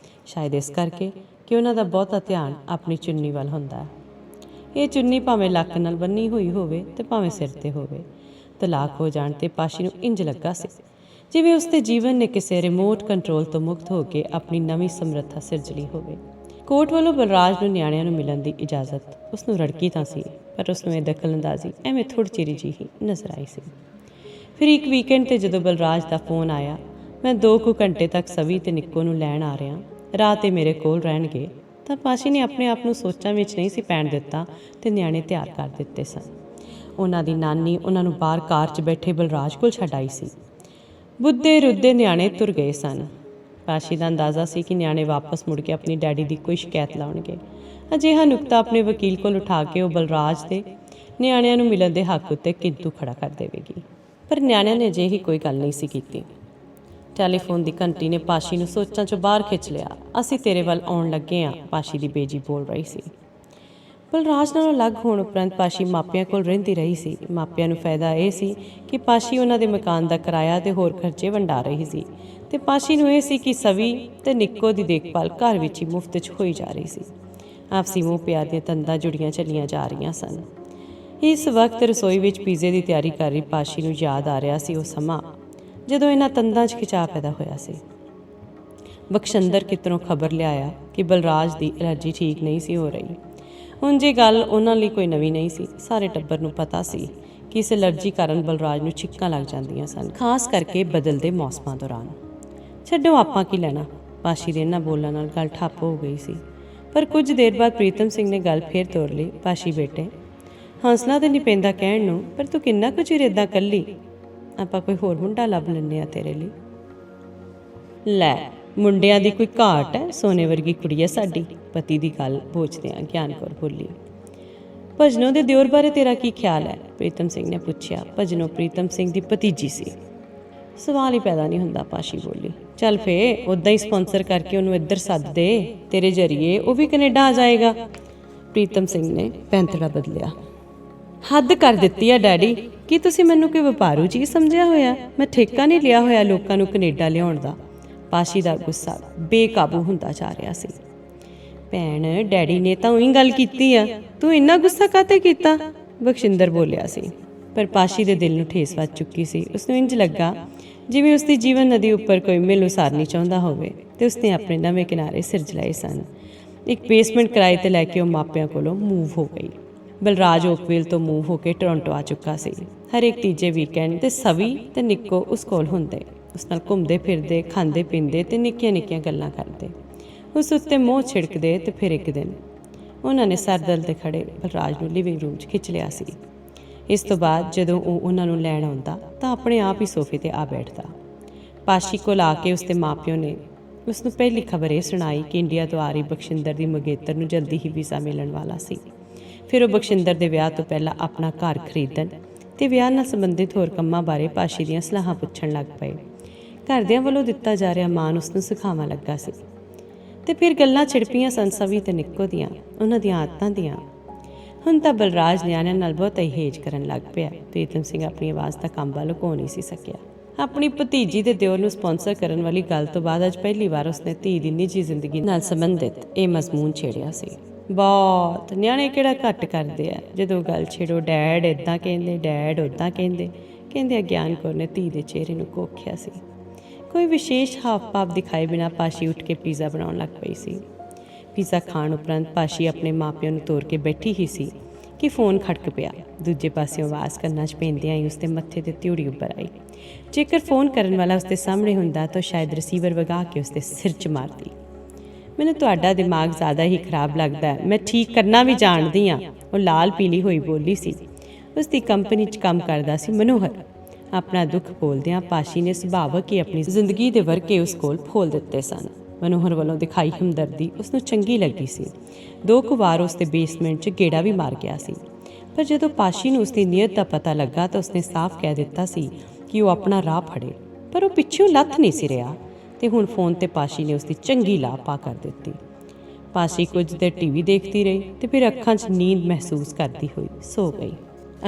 ਸ਼ਾਇਦ ਇਸ ਕਰਕੇ ਕਿ ਉਹਨਾਂ ਦਾ ਬਹੁਤਾ ਧਿਆਨ ਆਪਣੀ ਚੁੰਨੀ ਵੱਲ ਹੁੰਦਾ ਹੈ। ਇਹ ਚੁੰਨੀ ਭਾਵੇਂ ਲੱਕ ਨਾਲ ਬੰਨੀ ਹੋਈ ਹੋਵੇ ਅਤੇ ਭਾਵੇਂ ਸਿਰ 'ਤੇ ਹੋਵੇ। ਤਲਾਕ ਹੋ ਜਾਣ 'ਤੇ ਪਾਸ਼ੀ ਨੂੰ ਇੰਜ ਲੱਗਾ ਸੀ ਜਿਵੇਂ ਉਸਦੇ ਜੀਵਨ ਨੇ ਕਿਸੇ ਰਿਮੋਟ ਕੰਟਰੋਲ ਤੋਂ ਮੁਕਤ ਹੋ ਕੇ ਆਪਣੀ ਨਵੀਂ ਸਮਰੱਥਾ ਸਿਰਜ ਲਈ ਹੋਵੇ। ਕੋਰਟ ਵੱਲੋਂ ਬਲਰਾਜ ਨੂੰ ਨਿਆਣਿਆਂ ਨੂੰ ਮਿਲਣ ਦੀ ਇਜਾਜ਼ਤ ਉਸਨੂੰ ਰੜਕੀ ਤਾਂ ਸੀ, ਪਰ ਉਸਨੂੰ ਇਹ ਦਖਲਅੰਦਾਜ਼ੀ ਐਵੇਂ ਥੋੜ੍ਹੀ ਚਿਰ ਜਿਹੀ ਨਜ਼ਰ ਆਈ ਸੀ। ਫਿਰ ਇੱਕ ਵੀਕਐਂਡ 'ਤੇ ਜਦੋਂ ਬਲਰਾਜ ਦਾ ਫੋਨ ਆਇਆ, ਮੈਂ 2 ਕੁ ਘੰਟੇ ਤੱਕ ਸਵੀ ਅਤੇ ਨਿੱਕੋ ਨੂੰ ਲੈਣ ਆ ਰਿਹਾ, ਰਾਤ 'ਤੇ ਮੇਰੇ ਕੋਲ ਰਹਿਣਗੇ, ਤਾਂ ਪਾਸ਼ੀ ਨੇ ਆਪਣੇ ਆਪ ਨੂੰ ਸੋਚਾਂ ਵਿੱਚ ਨਹੀਂ ਸੀ ਪੈਣ ਦਿੱਤਾ ਅਤੇ ਨਿਆਣੇ ਤਿਆਰ ਕਰ ਦਿੱਤੇ ਸਨ। ਉਹਨਾਂ ਦੀ ਨਾਨੀ ਉਹਨਾਂ ਨੂੰ ਬਾਹਰ ਕਾਰ 'ਚ ਬੈਠੇ ਬਲਰਾਜ ਕੋਲ ਛੱਡ ਆਈ ਸੀ। ਬੁੱਧੇ ਰੁੱਧੇ ਨਿਆਣੇ ਤੁਰ ਗਏ ਸਨ। ਪਾਸ਼ੀ ਦਾ ਅੰਦਾਜ਼ਾ ਸੀ ਕਿ ਨਿਆਣੇ ਵਾਪਸ ਮੁੜ ਕੇ ਆਪਣੀ ਡੈਡੀ ਦੀ ਕੋਈ ਸ਼ਿਕਾਇਤ ਲਾਉਣਗੇ। ਅਜਿਹਾ ਨੁਕਤਾ ਆਪਣੇ ਵਕੀਲ ਕੋਲ ਉਠਾ ਕੇ ਉਹ ਬਲਰਾਜ ਦੇ ਨਿਆਣਿਆਂ ਨੂੰ ਮਿਲਣ ਦੇ ਹੱਕ ਉੱਤੇ ਕਿੰਤੂ ਖੜਾ ਕਰ ਦੇਵੇਗੀ, ਪਰ ਨਿਆਣਿਆਂ ਨੇ ਅਜਿਹੀ ਕੋਈ ਗੱਲ ਨਹੀਂ ਸੀ ਕੀਤੀ। ਟੈਲੀਫੋਨ ਦੀ ਘੰਟੀ ਨੇ ਪਾਸ਼ੀ ਨੂੰ ਸੋਚਾਂ 'ਚੋਂ ਬਾਹਰ ਖਿੱਚ ਲਿਆ। ਅਸੀਂ ਤੇਰੇ ਵੱਲ ਆਉਣ ਲੱਗੇ ਹਾਂ, ਪਾਸ਼ੀ ਦੀ ਬੇਜੀ ਬੋਲ ਰਹੀ ਸੀ। ਬਲਰਾਜ ਨਾਲੋਂ ਅਲੱਗ ਹੋਣ ਉਪਰੰਤ ਪਾਸ਼ੀ ਮਾਪਿਆਂ ਕੋਲ ਰਹਿੰਦੀ ਰਹੀ ਸੀ। ਮਾਪਿਆਂ ਨੂੰ ਫਾਇਦਾ ਇਹ ਸੀ ਕਿ ਪਾਸ਼ੀ ਉਹਨਾਂ ਦੇ ਮਕਾਨ ਦਾ ਕਿਰਾਇਆ ਤੇ ਹੋਰ ਖਰਚੇ ਵੰਡਾ ਰਹੀ ਸੀ, ਤੇ ਪਾਸ਼ੀ ਨੂੰ ਇਹ ਸੀ ਕਿ ਸਵੀ ਤੇ ਨਿੱਕੋ ਦੀ ਦੇਖਭਾਲ ਘਰ ਵਿੱਚ ਹੀ ਮੁਫਤ 'ਚ ਹੋਈ ਜਾ ਰਹੀ ਸੀ। ਆਪਸੀ ਮੋਹ ਪਿਆਰ ਦੀਆਂ ਤੰਦਾਂ ਜੁੜੀਆਂ ਚੱਲੀਆਂ ਜਾ ਰਹੀਆਂ ਸਨ। ਇਸ ਵਕਤ ਰਸੋਈ ਵਿੱਚ ਪੀਜ਼ੇ ਦੀ ਤਿਆਰੀ ਕਰ ਰਹੀ ਪਾਸ਼ੀ ਨੂੰ ਯਾਦ ਆ ਰਿਹਾ ਸੀ ਉਹ ਸਮਾਂ ਜਦੋਂ ਇਹਨਾਂ ਤੰਦਾਂ 'ਚ ਖਿਚਾਅ ਪੈਦਾ ਹੋਇਆ ਸੀ। ਬਖਸ਼ਿੰਦਰ ਕਿਤੋਂ ਖਬਰ ਲਿਆਇਆ ਕਿ ਬਲਰਾਜ ਦੀ ਐਲਰਜੀ ਠੀਕ ਨਹੀਂ ਸੀ ਹੋ ਰਹੀ। ਹੁਣ ਜੇ ਗੱਲ ਉਹਨਾਂ ਲਈ ਕੋਈ ਨਵੀਂ ਨਹੀਂ ਸੀ, ਸਾਰੇ ਟੱਬਰ ਨੂੰ ਪਤਾ ਸੀ ਕਿ ਇਸ ਐਲਰਜੀ ਕਾਰਨ ਬਲਰਾਜ ਨੂੰ ਛਿੱਕਾਂ ਲੱਗ ਜਾਂਦੀਆਂ ਸਨ, ਖਾਸ ਕਰਕੇ ਬਦਲਦੇ ਮੌਸਮਾਂ ਦੌਰਾਨ। ਛੱਡੋ, ਆਪਾਂ ਕੀ ਲੈਣਾ, ਪਾਸ਼ੀ ਦੇ ਇਹਨਾਂ ਬੋਲਾਂ ਨਾਲ ਗੱਲ ਠੱਪ ਹੋ ਗਈ ਸੀ। ਪਰ ਕੁਝ ਦੇਰ ਬਾਅਦ ਪ੍ਰੀਤਮ ਸਿੰਘ ਨੇ ਗੱਲ ਫੇਰ ਤੋਰ ਲਈ। ਪਾਸ਼ੀ ਬੇਟੇ, ਹੌਸਲਾ ਤਾਂ ਨਹੀਂ ਪੈਂਦਾ ਕਹਿਣ ਨੂੰ, ਪਰ ਤੂੰ ਕਿੰਨਾ ਕੁ ਚਿਰ ਇੱਦਾਂ ਇਕੱਲੀ? ਆਪਾਂ ਕੋਈ ਹੋਰ ਮੁੰਡਾ ਲੱਭ ਲੈਂਦੇ ਆ ਤੇਰੇ ਲਈ। ਲੈ, ਮੁੰਡਿਆਂ ਦੀ ਕੋਈ ਘਾਟ ਹੈ? ਸੋਨੇ ਵਰਗੀ ਕੁੜੀ ਹੈ ਸਾਡੀ। ਪਤੀ ਦੀ ਗੱਲ ਬੋਝਦਿਆਂ ਗਿਆਨ ਕੌਰ ਬੋਲੀ। ਭਜਨੋਂ ਦੇ ਦਿਓਰ ਬਾਰੇ ਤੇਰਾ ਕੀ ਖਿਆਲ ਹੈ? ਪ੍ਰੀਤਮ ਸਿੰਘ ਨੇ ਪੁੱਛਿਆ। ਭਜਨੋਂ ਪ੍ਰੀਤਮ ਸਿੰਘ ਦੀ ਭਤੀਜੀ ਸੀ। ਸਵਾਲ ਹੀ ਪੈਦਾ ਨਹੀਂ ਹੁੰਦਾ, ਪਾਸ਼ੀ ਬੋਲੀ। ਚੱਲ ਫੇ ਉੱਦਾਂ ਹੀ ਸਪਾਂਸਰ ਕਰਕੇ ਉਹਨੂੰ ਇੱਧਰ ਸੱਦ ਦੇ, ਤੇਰੇ ਜਰੀਏ ਉਹ ਵੀ ਕੈਨੇਡਾ ਆ ਜਾਏਗਾ। ਪ੍ਰੀਤਮ ਸਿੰਘ ਨੇ ਪੈਂਤੜਾ ਬਦਲਿਆ। ਹੱਦ ਕਰ ਦਿੱਤੀ ਆ ਡੈਡੀ, ਕੀ ਤੁਸੀਂ ਮੈਨੂੰ ਕੋਈ ਵਪਾਰੂ ਚੀਜ਼ ਸਮਝਿਆ ਹੋਇਆ? ਮੈਂ ਠੇਕਾ ਨਹੀਂ ਲਿਆ ਹੋਇਆ ਲੋਕਾਂ ਨੂੰ ਕੈਨੇਡਾ ਲਿਆਉਣ ਦਾ। ਪਾਸ਼ੀ ਦਾ ਗੁੱਸਾ ਬੇਕਾਬੂ ਹੁੰਦਾ ਜਾ ਰਿਹਾ ਸੀ। ਭੈਣ, ਡੈਡੀ ਨੇ ਤਾਂ ਉਹੀ ਗੱਲ ਕੀਤੀ ਆ, ਤੂੰ ਇੰਨਾ ਗੁੱਸਾ ਕਾਹਤੇ ਕੀਤਾ? ਬਖਸ਼ਿੰਦਰ ਬੋਲਿਆ ਸੀ। ਪਰ ਪਾਸ਼ੀ ਦੇ ਦਿਲ ਨੂੰ ਠੇਸ ਵੱਜ ਚੁੱਕੀ ਸੀ। ਉਸਨੂੰ ਇੰਜ ਲੱਗਾ ਜਿਵੇਂ ਉਸਦੀ ਜੀਵਨ ਨਦੀ ਉੱਪਰ ਕੋਈ ਮਿਲ ਉਸਾਰਨੀ ਚਾਹੁੰਦਾ ਹੋਵੇ, ਤੇ ਉਸਨੇ ਆਪਣੇ ਨਵੇਂ ਕਿਨਾਰੇ ਸਿਰਜ ਲਏ ਸਨ। ਇੱਕ ਬੇਸਮੈਂਟ ਕਿਰਾਏ 'ਤੇ ਲੈ ਕੇ ਉਹ ਮਾਪਿਆਂ ਕੋਲੋਂ ਮੂਵ ਹੋ ਗਈ। ਬਲਰਾਜ ਓਕਵਿਲ ਤੋਂ ਮੂਵ ਹੋ ਕੇ ਟੋਰਾਂਟੋ ਆ ਚੁੱਕਾ ਸੀ। ਹਰੇਕ ਤੀਜੇ ਵੀਕਐਂਡ ਤੇ ਸਵੀ ਤੇ ਨਿੱਕੋ ਉਸ ਕੋਲ ਹੁੰਦੇ, ਉਸ ਨਾਲ ਘੁੰਮਦੇ ਫਿਰਦੇ, ਖਾਂਦੇ ਪੀਂਦੇ ਤੇ ਨਿੱਕੀਆਂ ਨਿੱਕੀਆਂ ਗੱਲਾਂ ਕਰਦੇ, ਉਸ ਉੱਤੇ ਮੋਹ ਛਿੜਕਦੇ। ਤੇ ਫਿਰ ਇੱਕ ਦਿਨ ਉਹਨਾਂ ਨੇ ਸਰਦਲ 'ਤੇ ਖੜੇ ਬਲਰਾਜ ਨੂੰ ਲਿਵਿੰਗ ਰੂਮ 'ਚ ਖਿੱਚ ਲਿਆ ਸੀ। ਇਸ ਤੋਂ ਬਾਅਦ ਜਦੋਂ ਉਹ ਉਹਨਾਂ ਨੂੰ ਲੈਣ ਆਉਂਦਾ ਤਾਂ ਆਪਣੇ ਆਪ ਹੀ ਸੋਫੇ 'ਤੇ ਆ ਬੈਠਦਾ। ਪਾਸ਼ੀ ਕੋਲ ਆ ਕੇ ਉਸਦੇ ਮਾਪਿਓ ਨੇ ਉਸਨੂੰ ਪਹਿਲੀ ਖਬਰ ਇਹ ਸੁਣਾਈ ਕਿ ਇੰਡੀਆ ਤੋਂ ਆ ਰਹੀ ਬਖਸ਼ਿੰਦਰ ਦੀ ਮੰਗੇਤਰ ਨੂੰ ਜਲਦੀ ਹੀ ਵੀਜ਼ਾ ਮਿਲਣ ਵਾਲਾ ਸੀ। ਫਿਰ ਉਹ ਬਖਸ਼ਿੰਦਰ ਦੇ ਵਿਆਹ ਤੋਂ ਪਹਿਲਾਂ ਆਪਣਾ ਘਰ ਖਰੀਦਣ ਤੇ ਵਿਆਹ ਨਾਲ ਸੰਬੰਧਿਤ ਹੋਰ ਕੰਮਾਂ ਬਾਰੇ ਪਾਸ਼ੀ ਦੀਆਂ ਸਲਾਹਾਂ ਪੁੱਛਣ ਲੱਗ ਪਏ। ਘਰਦਿਆਂ ਵੱਲੋਂ ਦਿੱਤਾ ਜਾ ਰਿਹਾ ਮਾਣ ਉਸਨੂੰ ਸਿਖਾਵਾਂ ਲੱਗਾ ਸੀ। ਤੇ ਫਿਰ ਗੱਲਾਂ ਛਿੜਪੀਆਂ ਸਨ ਸਵੀ ਤੇ ਨਿੱਕੋ ਦੀਆਂ, ਉਹਨਾਂ ਦੀਆਂ ਆਦਤਾਂ ਦੀਆਂ। ਹੁਣ ਤਾਂ ਬਲਰਾਜ ਨਿਆਣਿਆਂ ਨਾਲ ਬਹੁਤ ਹੀ ਹੇਜ ਕਰਨ ਲੱਗ ਪਿਆ। ਪ੍ਰੀਤਮ ਸਿੰਘ ਆਪਣੀ ਆਵਾਜ਼ ਦਾ ਕੰਬਾ ਲੁਕੋ ਨਹੀਂ ਸੀ ਸਕਿਆ। ਆਪਣੀ ਭਤੀਜੀ ਦੇ ਦਿਓਰ ਨੂੰ ਸਪਾਂਸਰ ਕਰਨ ਵਾਲੀ ਗੱਲ ਤੋਂ ਬਾਅਦ ਅੱਜ ਪਹਿਲੀ ਵਾਰ ਉਸਨੇ ਧੀ ਦੀ ਨਿੱਜੀ ਜ਼ਿੰਦਗੀ ਨਾਲ ਸੰਬੰਧਿਤ ਇਹ ਮਜ਼ਮੂਨ ਛੇੜਿਆ ਸੀ। ਬਹੁਤ ਨਿਆਣੇ ਕਿਹੜਾ ਘੱਟ ਕਰਦੇ ਆ, ਜਦੋਂ ਗੱਲ ਛੇੜੋ ਡੈਡ ਇੱਦਾਂ ਕਹਿੰਦੇ, ਡੈਡ ਉੱਦਾਂ ਕਹਿੰਦੇ। ਕਹਿੰਦੇ ਗਿਆਨ ਕੌਰ ਨੇ ਧੀ ਦੇ ਚਿਹਰੇ ਨੂੰ ਕੋਖਿਆ ਸੀ। ਕੋਈ ਵਿਸ਼ੇਸ਼ ਹਾਵ ਭਾਵ ਦਿਖਾਏ ਬਿਨਾਂ ਪਾਸ਼ੀ ਉੱਠ ਕੇ ਪੀਜ਼ਾ ਬਣਾਉਣ ਲੱਗ ਪਈ ਸੀ। ਪੀਜ਼ਾ ਖਾਣ ਉਪਰੰਤ ਪਾਸ਼ੀ ਆਪਣੇ ਮਾਪਿਆਂ ਨੂੰ ਤੋਰ ਕੇ ਬੈਠੀ ਹੀ ਸੀ ਕਿ ਫੋਨ ਖੜਕ ਪਿਆ। ਦੂਜੇ ਪਾਸਿਓਂ ਆਵਾਜ਼ ਕੰਨਾਂ 'ਚ ਪੈਂਦਿਆਂ ਹੀ ਉਸਦੇ ਮੱਥੇ 'ਤੇ ਤਿਉੜੀ ਉੱਪਰ ਆਈ। ਜੇਕਰ ਫੋਨ ਕਰਨ ਵਾਲਾ ਉਸਦੇ ਸਾਹਮਣੇ ਹੁੰਦਾ ਤਾਂ ਸ਼ਾਇਦ ਰਿਸੀਵਰ ਵਗਾ ਕੇ ਉਸਦੇ ਸਿਰ 'ਚ ਮਾਰਦੀ। ਮੈਨੂੰ ਤੁਹਾਡਾ ਦਿਮਾਗ ਜ਼ਿਆਦਾ ਹੀ ਖਰਾਬ ਲੱਗਦਾ ਹੈ, ਮੈਂ ਠੀਕ ਕਰਨਾ ਵੀ ਜਾਣਦੀ ਹਾਂ, ਉਹ ਲਾਲ ਪੀਲੀ ਹੋਈ ਬੋਲੀ ਸੀ। ਉਸ ਦੀ ਕੰਪਨੀ 'ਚ ਕੰਮ ਕਰਦਾ ਸੀ ਮਨੋਹਰ। ਆਪਣਾ ਦੁੱਖ ਬੋਲਦਿਆਂ ਪਾਸ਼ੀ ਨੇ ਸੁਭਾਵਕ ਹੀ ਆਪਣੀ ਜ਼ਿੰਦਗੀ ਦੇ ਵਰਕੇ ਉਸ ਕੋਲ ਫੋਲ ਦਿੱਤੇ ਸਨ। ਮਨੋਹਰ ਵੱਲੋਂ ਦਿਖਾਈ ਹਮਦਰਦੀ ਉਸ ਨੂੰ ਚੰਗੀ ਲੱਗੀ ਸੀ। 2 ਕੁ ਵਾਰ ਉਸ ਦੇ ਬੇਸਮੈਂਟ 'ਚ ਗੇੜਾ ਵੀ ਮਾਰ ਗਿਆ ਸੀ, ਪਰ ਜਦੋਂ ਪਾਸ਼ੀ ਨੂੰ ਉਸ ਦੀ ਨੀਅਤ ਦਾ ਪਤਾ ਲੱਗਾ ਤਾਂ ਉਸਨੇ ਸਾਫ਼ ਕਹਿ ਦਿੱਤਾ ਸੀ ਕਿ ਉਹ ਆਪਣਾ ਰਾਹ ਫੜੇ, ਪਰ ਉਹ ਪਿੱਛੋਂ ਲੱਥ ਨਹੀਂ ਸੀ ਰਿਹਾ। ਤੇ ਹੁਣ ਫੋਨ ਤੇ ਪਾਸ਼ੀ ਨੇ ਉਸ ਦੀ ਚੰਗੀ ਲਾਪਾ ਕਰ ਦਿੱਤੀ। ਪਾਸ਼ੀ ਕੁਝ ਦੇਰ ਟੀਵੀ ਦੇਖਦੀ ਰਹੀ ਤੇ ਫਿਰ ਅੱਖਾਂ 'ਚ ਨੀਂਦ ਮਹਿਸੂਸ ਕਰਦੀ ਹੋਈ ਸੋ ਗਈ।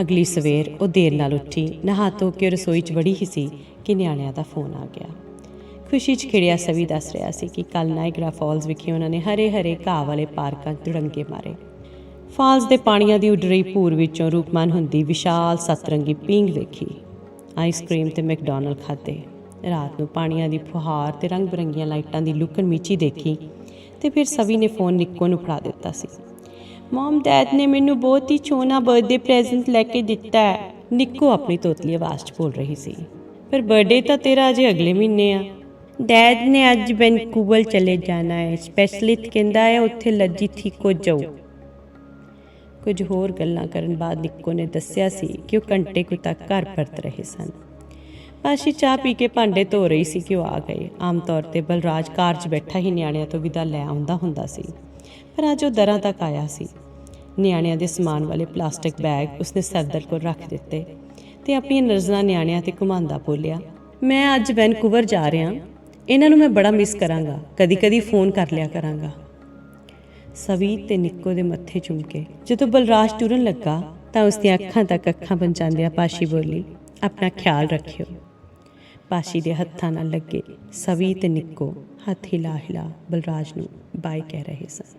ਅਗਲੀ ਸਵੇਰ ਉਹ ਦੇਰ ਨਾਲ ਉੱਠੀ, ਨਹਾ ਧੋ ਕੇ ਰਸੋਈ 'ਚ ਵੜੀ ਹੀ ਸੀ ਕਿ ਨਿਆਣਿਆਂ ਦਾ ਫੋਨ ਆ ਗਿਆ। ਖੁਸ਼ੀ 'ਚ ਖਿੜਿਆ ਸਵੀ ਦੱਸ ਰਿਹਾ ਸੀ ਕਿ ਕੱਲ੍ਹ ਨਾਇਗਰਾ ਫਾਲਸ ਵਿਖੇ ਉਹਨਾਂ ਨੇ ਹਰੇ ਹਰੇ ਘਾਹ ਵਾਲੇ ਪਾਰਕਾਂ 'ਚ ਦੁੜੰਗੇ ਮਾਰੇ। ਫਾਲਸ ਦੇ ਪਾਣੀਆਂ ਦੀ ਉੱਡ ਰਹੀ ਭੂਰ ਵਿੱਚੋਂ ਰੂਪਮਾਨ ਹੁੰਦੀ ਵਿਸ਼ਾਲ ਸੱਤਰੰਗੀ ਪੀਂਘ ਵੇਖੀ। ਆਈਸਕ੍ਰੀਮ ਤੇ ਮੈਕਡੋਨਲ ਖਾਧੇ। ਰਾਤ ਨੂੰ ਪਾਣੀਆਂ ਦੀ ਫੁਹਾਰ ਤੇ ਰੰਗ ਬਿਰੰਗੀਆਂ ਲਾਈਟਾਂ ਦੀ ਲੁਕਣ ਮੀਚੀ ਦੇਖੀ। ਤੇ ਫਿਰ ਸਵੀ ਨੇ ਫੋਨ ਨਿੱਕੋ ਨੂੰ ਫੜਾ ਦਿੱਤਾ ਸੀ। ਮਮ, ਡੈਡ ਨੇ ਮੈਨੂੰ ਬਹੁਤ ਹੀ ਸੋਹਣਾ ਬਰਥਡੇ ਪ੍ਰੈਜ਼ੈਂਟ ਲੈ ਕੇ ਦਿੱਤਾ ਹੈ, ਨਿੱਕੋ ਆਪਣੀ ਤੋਤਲੀ ਆਵਾਜ਼ 'ਚ ਬੋਲ ਰਹੀ ਸੀ। ਪਰ ਬਰਥਡੇ ਤਾਂ ਤੇਰਾ ਅਜੇ ਅਗਲੇ ਮਹੀਨੇ ਆ। ਡੈਡ ਨੇ ਅੱਜ ਵੈਨਕੂਵਰ ਚਲੇ ਜਾਣਾ ਹੈ, ਸਪੈਸ਼ਲਿਸਟ ਕਹਿੰਦਾ ਹੈ ਉੱਥੇ ਲੱਜੀ ਠੀਕ ਹੋ ਜਾਊ। ਕੁਝ ਹੋਰ ਗੱਲਾਂ ਕਰਨ ਬਾਅਦ ਨਿੱਕੋ ਨੇ ਦੱਸਿਆ ਸੀ ਕਿ ਉਹ ਘੰਟੇ ਕੁ ਤੱਕ ਘਰ ਪਰਤ ਰਹੇ ਸਨ। ਪਾਸ਼ੀ ਚਾਹ ਪੀ ਕੇ ਭਾਂਡੇ ਧੋ ਰਹੀ ਸੀ ਕਿ ਉਹ ਆ ਗਏ। ਆਮ ਤੌਰ 'ਤੇ ਬਲਰਾਜ ਕਾਰ 'ਚ ਬੈਠਾ ਹੀ ਨਿਆਣਿਆਂ ਤੋਂ ਵਿਦਾ ਲੈ ਆਉਂਦਾ ਹੁੰਦਾ ਸੀ, ਪਰ ਅੱਜ ਉਹ ਦਰਾਂ ਤੱਕ ਆਇਆ ਸੀ। ਨਿਆਣਿਆਂ ਦੇ ਸਮਾਨ ਵਾਲੇ ਪਲਾਸਟਿਕ ਬੈਗ ਉਸਨੇ ਸਰਦਾਰ ਕੋਲ ਰੱਖ ਦਿੱਤੇ ਤੇ ਆਪਣੀਆਂ ਨਜ਼ਰਾਂ ਨਿਆਣਿਆਂ 'ਤੇ ਘੁਮਾਉਂਦਾ ਬੋਲਿਆ, ਮੈਂ ਅੱਜ ਵੈਨਕੂਵਰ ਜਾ ਰਿਹਾ, ਇਹਨਾਂ ਨੂੰ ਮੈਂ ਬੜਾ ਮਿਸ ਕਰਾਂਗਾ, ਕਦੀ ਕਦੀ ਫੋਨ ਕਰ ਲਿਆ ਕਰਾਂਗਾ। ਸਵੀ ਤੇ ਨਿੱਕੋ ਦੇ ਮੱਥੇ ਚੁੰਮ ਕੇ ਜਦੋਂ ਬਲਰਾਜ ਟੁਰਨ ਲੱਗਾ ਤਾਂ ਉਸਦੀਆਂ ਅੱਖਾਂ ਤੱਕ ਅੱਖਾਂ ਪਹੁੰਚਾਉਂਦਿਆਂ ਪਾਸ਼ੀ ਬੋਲੀ, ਆਪਣਾ ਖਿਆਲ ਰੱਖਿਓ। ਪਾਸ਼ੀ ਦੇ ਹੱਥਾਂ ਨਾਲ ਲੱਗੇ ਸਵੀ ਤੇ ਨਿੱਕੋ ਹੱਥ ਹਿਲਾ ਹਿਲਾ ਬਲਰਾਜ ਨੂੰ ਬਾਏ ਕਹਿ ਰਹੇ ਸਨ।